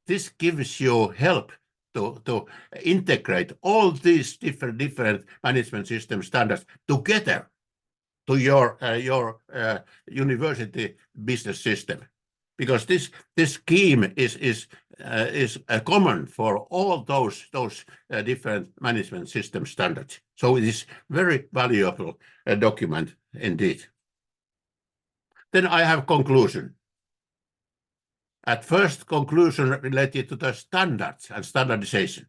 This gives you help to integrate all these different management system standards together to your university business system, because this scheme is common for all those different management system standards. So it is very valuable document indeed. Then I have conclusion. At first, conclusion related to the standards and standardization.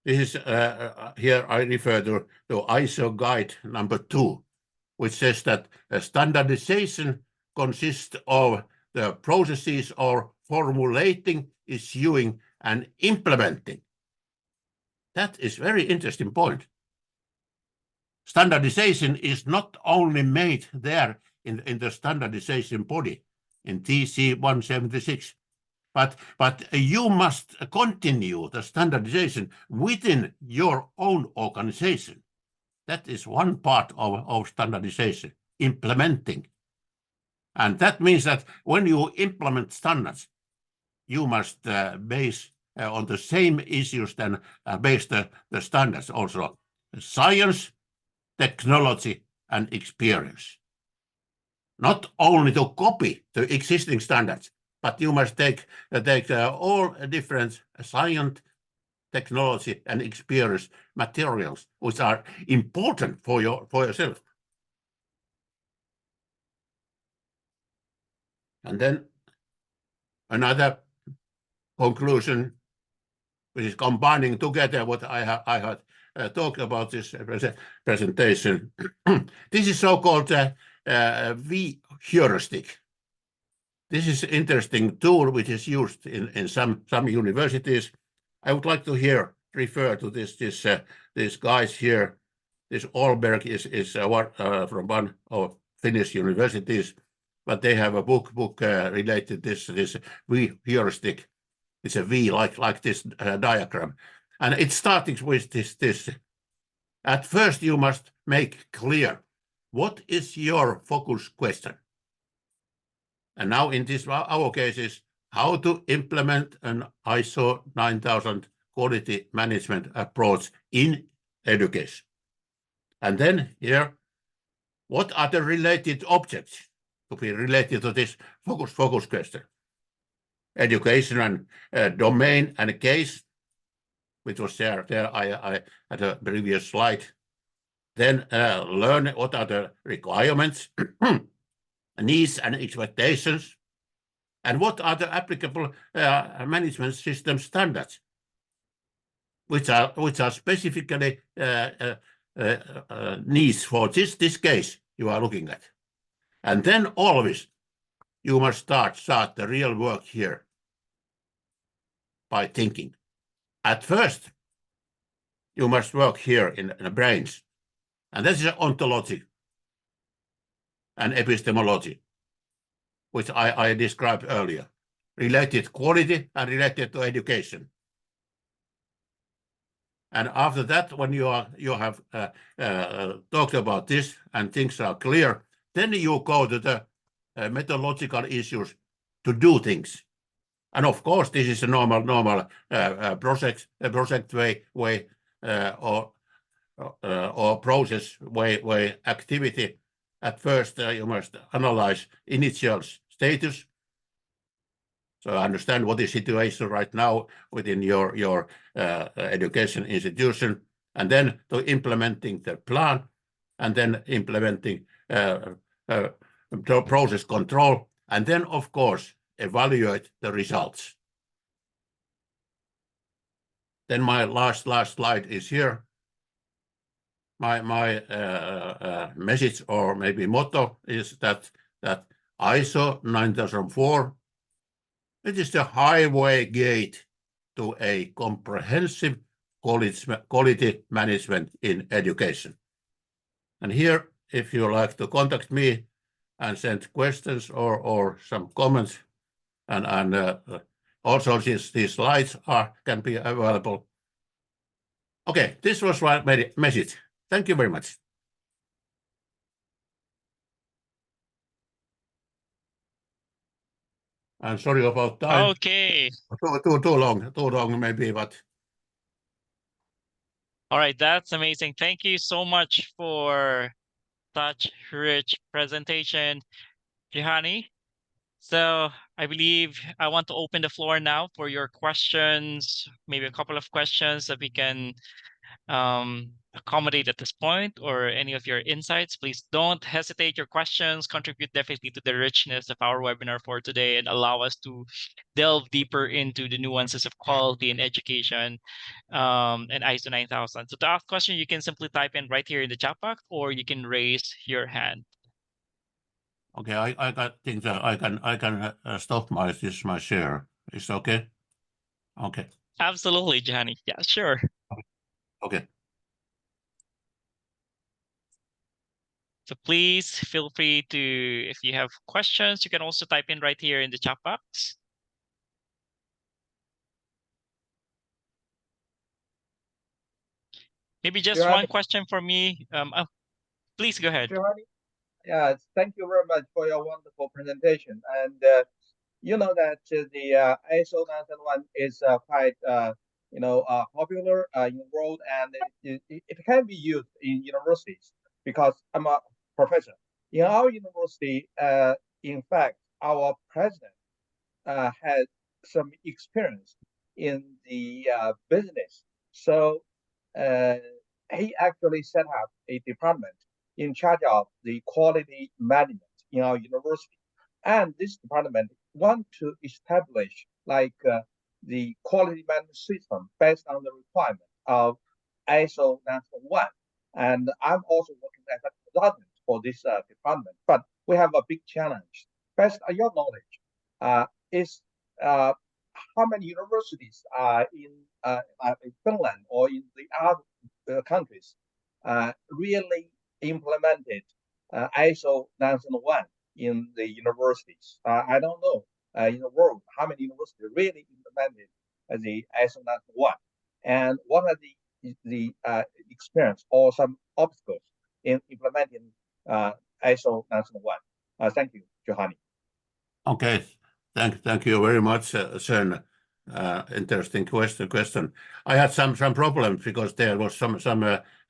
This is here I refer to ISO guide number 2, which says that standardization consists of the processes of formulating, issuing, and implementing. That is very interesting point. Standardization is not only made there in the standardization body in TC 176, but you must continue the standardization within your own organization. That is one part of standardization, implementing. And that means that when you implement standards, you must base on the same issues than base the standards also. Science, technology, and experience. Not only to copy the existing standards, but you must take all different science, technology, and experience materials which are important for yourself. And then another conclusion, which is combining together what I had talked about this presentation. This is so-called V heuristic. This is an interesting tool which is used in some universities. I would like to refer to these guys here. this Aalborg is from one of Finnish universities, but they have a book related this V heuristic. It's a V like this diagram, and it starts with this. At first, you must make clear what is your focus question. And now in this our case is how to implement an ISO 9000 quality management approach in education. And then here, what are the related objects to be related to this focus question? Education and domain and case, which was there I at a previous slide. Then learn what are the requirements, needs and expectations, and what are the applicable management system standards, which are specifically needs for this case you are looking at. And then always you must start the real work here by thinking. At first, you must work here in the brains, and this is ontology and epistemology, which I described earlier, related quality and related to education. And after that, when you have talked about this and things are clear, then you go to the methodological issues to do things. And of course, this is a normal project way or process way activity. At first, you must analyze initial status. So understand what is the situation right now within your education institution, and then to implementing the plan, and then implementing process control, and then of course evaluate the results. Then my last slide is here. My message or maybe motto is that ISO 9004, it is the highway gate to a comprehensive quality management in education. And here, if you like to contact me and send questions or some comments, and also these slides can be available. Okay, this was my message. Thank you very much. I'm sorry about time. Okay. Too long maybe, but. All right, that's amazing. Thank you so much for such rich presentation, Juhani. So I believe I want to open the floor now for your questions, maybe a couple of questions that we can accommodate at this point, or any of your insights. Please don't hesitate. Your questions contribute definitely to the richness of our webinar for today and allow us to delve deeper into the nuances of quality in education and ISO 9000. So to ask question, you can simply type in right here in the chat box, or you can raise your hand. Okay, I think that I can stop my share. Is okay? Okay. Absolutely, Johnny. Yeah, sure. Okay. So please feel free to, if you have questions, you can also type in right here in the chat box. Maybe just one question for me. Please go ahead. Yeah, thank you very much for your wonderful presentation. And you know that the ISO 9001 is quite popular in the world, and it can be used in universities because I'm a professor. In our university, in fact, our president had some experience in the business. So he actually set up a department in charge of the quality management in our university. And this department want to establish like the quality management system based on the requirement of ISO 9001. And I'm also working as a consultant for this department. But we have a big challenge. Based on your knowledge, is how many universities are in Finland or in the other countries really implemented ISO 9001 in the universities. I don't know in the world how many universities really implemented the ISO 9001, and what are the experience or some obstacles in implementing ISO 9001. Thank you, Johanny. Okay, thank you very much, Sven. Interesting question. I had some problems because there was some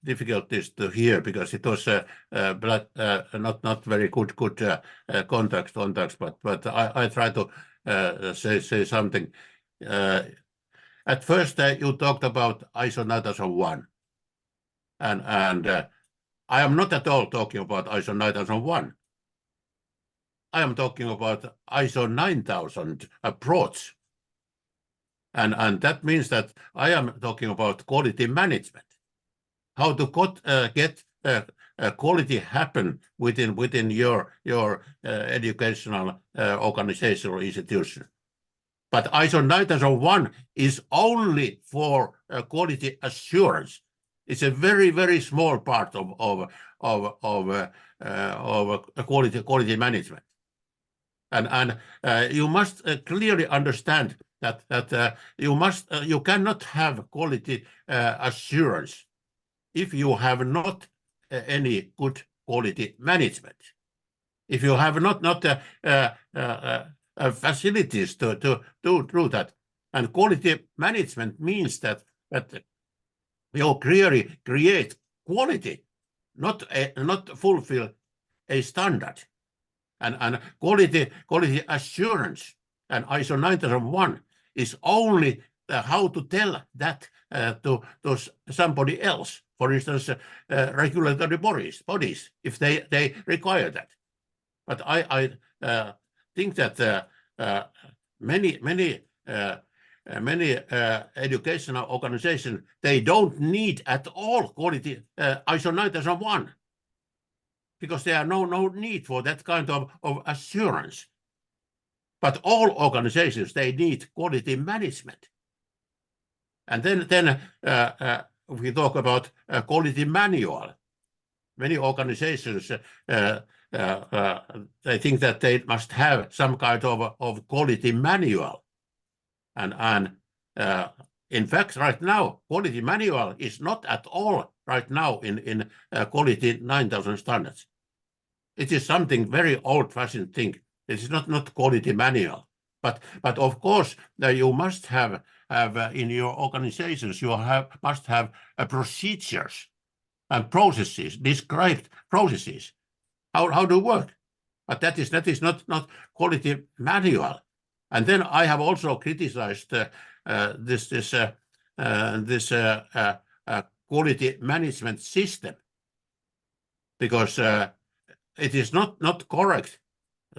difficulties to hear because it was not very good context, but I try to say something. At first, you talked about ISO 9001, and I am not at all talking about ISO 9001. I am talking about ISO 9000 approach. And that means that I am talking about quality management. How to get quality happen within your educational organization or institution. But ISO 9001 is only for quality assurance. It's a very small part of quality management. And you must clearly understand that you cannot have quality assurance if you have not any good quality management. If you have not facilities to do that, and quality management means that you clearly create quality, not fulfill a standard. And quality assurance and ISO 9001 is only how to tell that to somebody else, for instance, regulatory bodies, if they require that. But I think that many educational organizations, they don't need at all quality ISO 9001. Because there are no need for that kind of assurance. But all organizations, they need quality management. And then we talk about a quality manual. Many organizations, they think that they must have some kind of quality manual. And in fact, right now, quality manual is not at all right now in quality 9000 standards. It is something very old-fashioned thing. It is not quality manual, but of course you must have in your organizations must have procedures and processes, described processes, how to work. But that is not quality manual. And then I have also criticized this quality management system because it is not correct,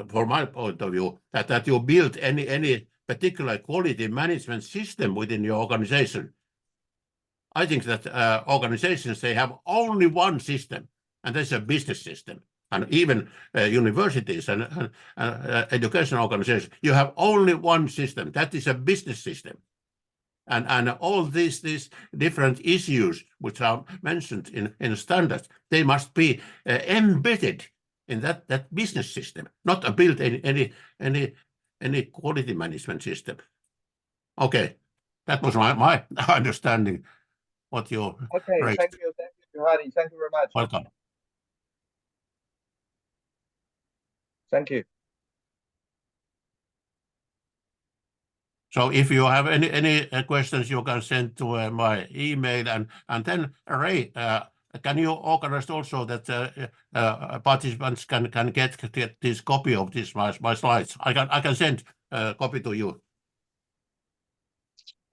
from my point of view, that you build any particular quality management system within your organization. I think that organizations, they have only one system, and that's a business system. And even universities and educational organizations, you have only one system. That is a business system. And all these different issues which are mentioned in standards, they must be embedded in that business system, not build any quality management system. Okay, that was my understanding. What you raised. Thank you, Johanny. Thank you very much. Welcome. Thank you. So if you have any questions, you can send to my email, and then Ray, can you organize also that participants can get this copy of my slides? I can send a copy to you.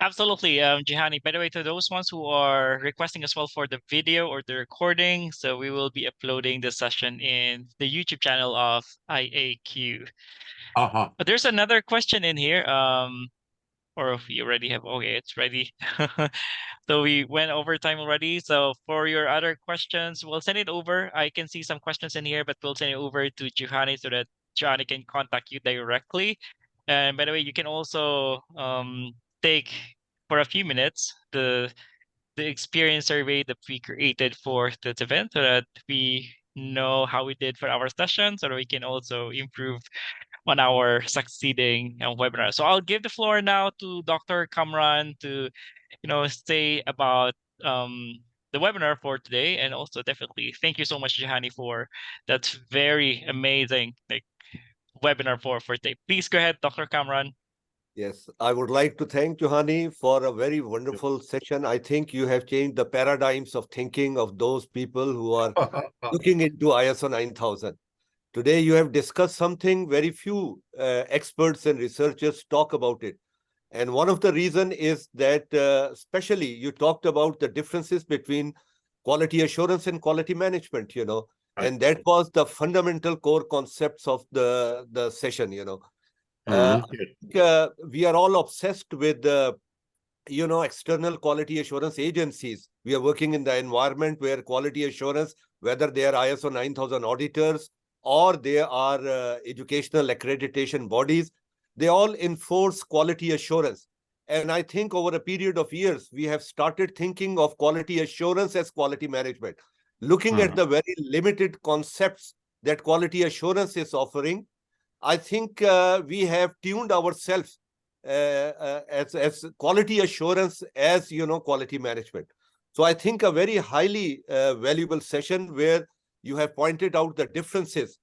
Absolutely, Jihani. By the way, to those ones who are requesting as well for the video or the recording, so we will be uploading the session in the YouTube channel of IAQ. But there's another question in here. Or if you already have, okay, it's ready. So we went over time already. So for your other questions, we'll send it over. I can see some questions in here, but we'll send it over to Juhani so that Juhani can contact you directly. And by the way, you can also take for a few minutes the the experience survey that we created for this event so that we know how we did for our session so that we can also improve on our succeeding webinar. So I'll give the floor now to Dr. Kamran to, say about the webinar for today, and also definitely thank you so much, Jahani, for that very amazing webinar for today. Please go ahead, Dr. Kamran. Yes, I would like to thank Johanny for a very wonderful session. I think you have changed the paradigms of thinking of those people who are looking into ISO 9000. Today, you have discussed something very few experts and researchers talk about it. And one of the reason is that, especially, you talked about the differences between quality assurance and quality management, and that was the fundamental core concepts of the session, I think, we are all obsessed with external quality assurance agencies. We are working in the environment where quality assurance, whether they are ISO 9000 auditors or they are educational accreditation bodies, they all enforce quality assurance. And I think over a period of years, we have started thinking of quality assurance as quality management, looking at the very limited concepts that quality assurance is offering. I think we have tuned ourselves as quality assurance as quality management. So I think a very highly valuable session where you have pointed out the differences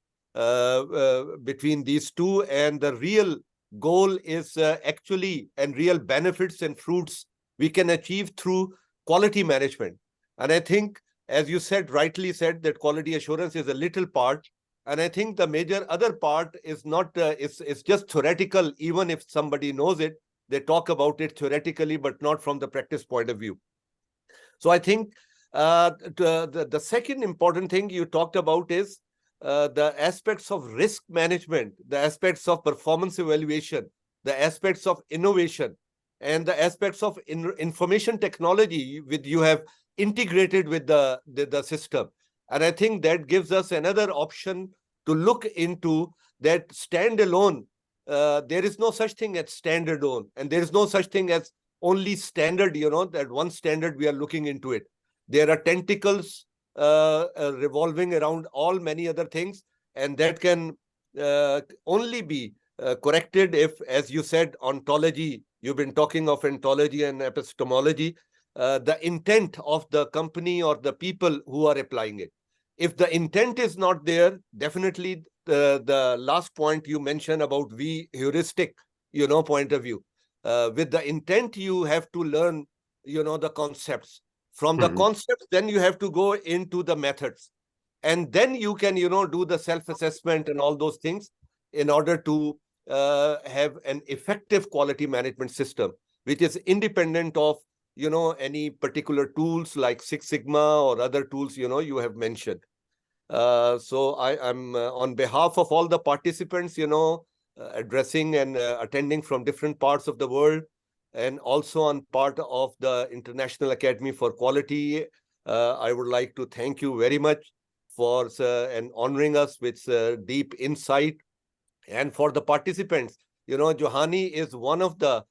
between these two, and the real goal is actually and real benefits and fruits we can achieve through quality management. And I think, as you said, rightly said, that quality assurance is a little part. And I think the major other part is not, it's just theoretical. Even if somebody knows it, they talk about it theoretically, but not from the practice point of view. So I think the second important thing you talked about is the aspects of risk management, the aspects of performance evaluation, the aspects of innovation, and the aspects of information technology with you have integrated with the system. And I think that gives us another option to look into that standalone. There is no such thing as standalone, and there is no such thing as only standard, that one standard we are looking into it. There are tentacles revolving around all many other things, and that can only be corrected if, as you said, ontology, you've been talking of ontology and epistemology, the intent of the company or the people who are applying it. If the intent is not there, definitely the last point you mentioned about heuristic, point of view. With the intent, you have to learn, the concepts. From the concepts, then you have to go into the methods. And then you can, do the self-assessment and all those things in order to have an effective quality management system, which is independent of, any particular tools like Six Sigma or other tools, you have mentioned. So I'm on behalf of all the participants, addressing and attending from different parts of the world, and also on part of the International Academy for Quality, I would like to thank you very much for and honoring us with deep insight. And for the participants, Johanny is one of the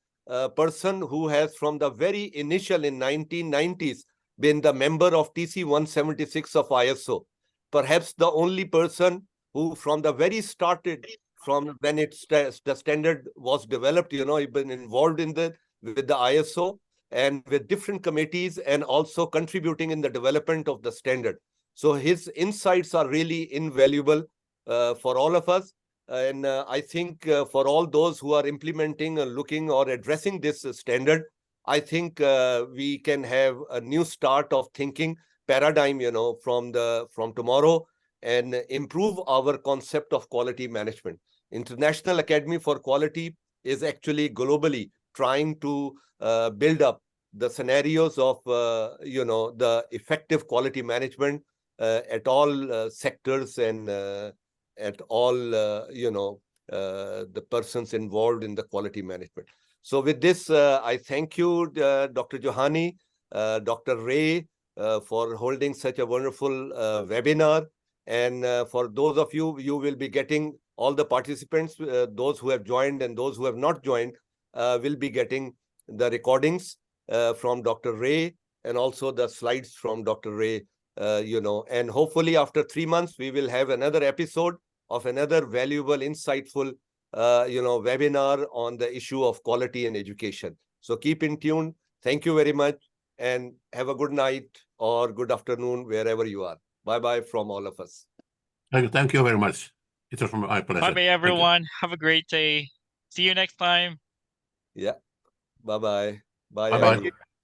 person who has from the very initial in 1990s been the member of TC 176 of ISO. Perhaps the only person who from the very started, from when the standard was developed, he's been involved in with the ISO and with different committees, and also contributing in the development of the standard. So his insights are really invaluable for all of us. And I think for all those who are implementing, looking or addressing this standard, I think we can have a new start of thinking paradigm, from tomorrow, and improve our concept of quality management. International Academy for Quality is actually globally trying to build up the scenarios of, the effective quality management at all sectors and at all, the persons involved in the quality management. So with this, I thank you, Dr. Johanny, Dr. Ray, for holding such a wonderful webinar. And for those of you, you will be getting all the participants, those who have joined and those who have not joined, will be getting the recordings from Dr. Ray and also the slides from Dr. Ray, and hopefully after 3 months, we will have another episode of another valuable, insightful, webinar on the issue of quality in education. So keep in tune. Thank you very much, and have a good night or good afternoon, wherever you are. Bye-bye from all of us. Thank you very much. It was my pleasure. Bye bye, Thank you. everyone. Have a great day. See you next time. Yeah. Bye-bye. Bye, Bye-bye. everyone.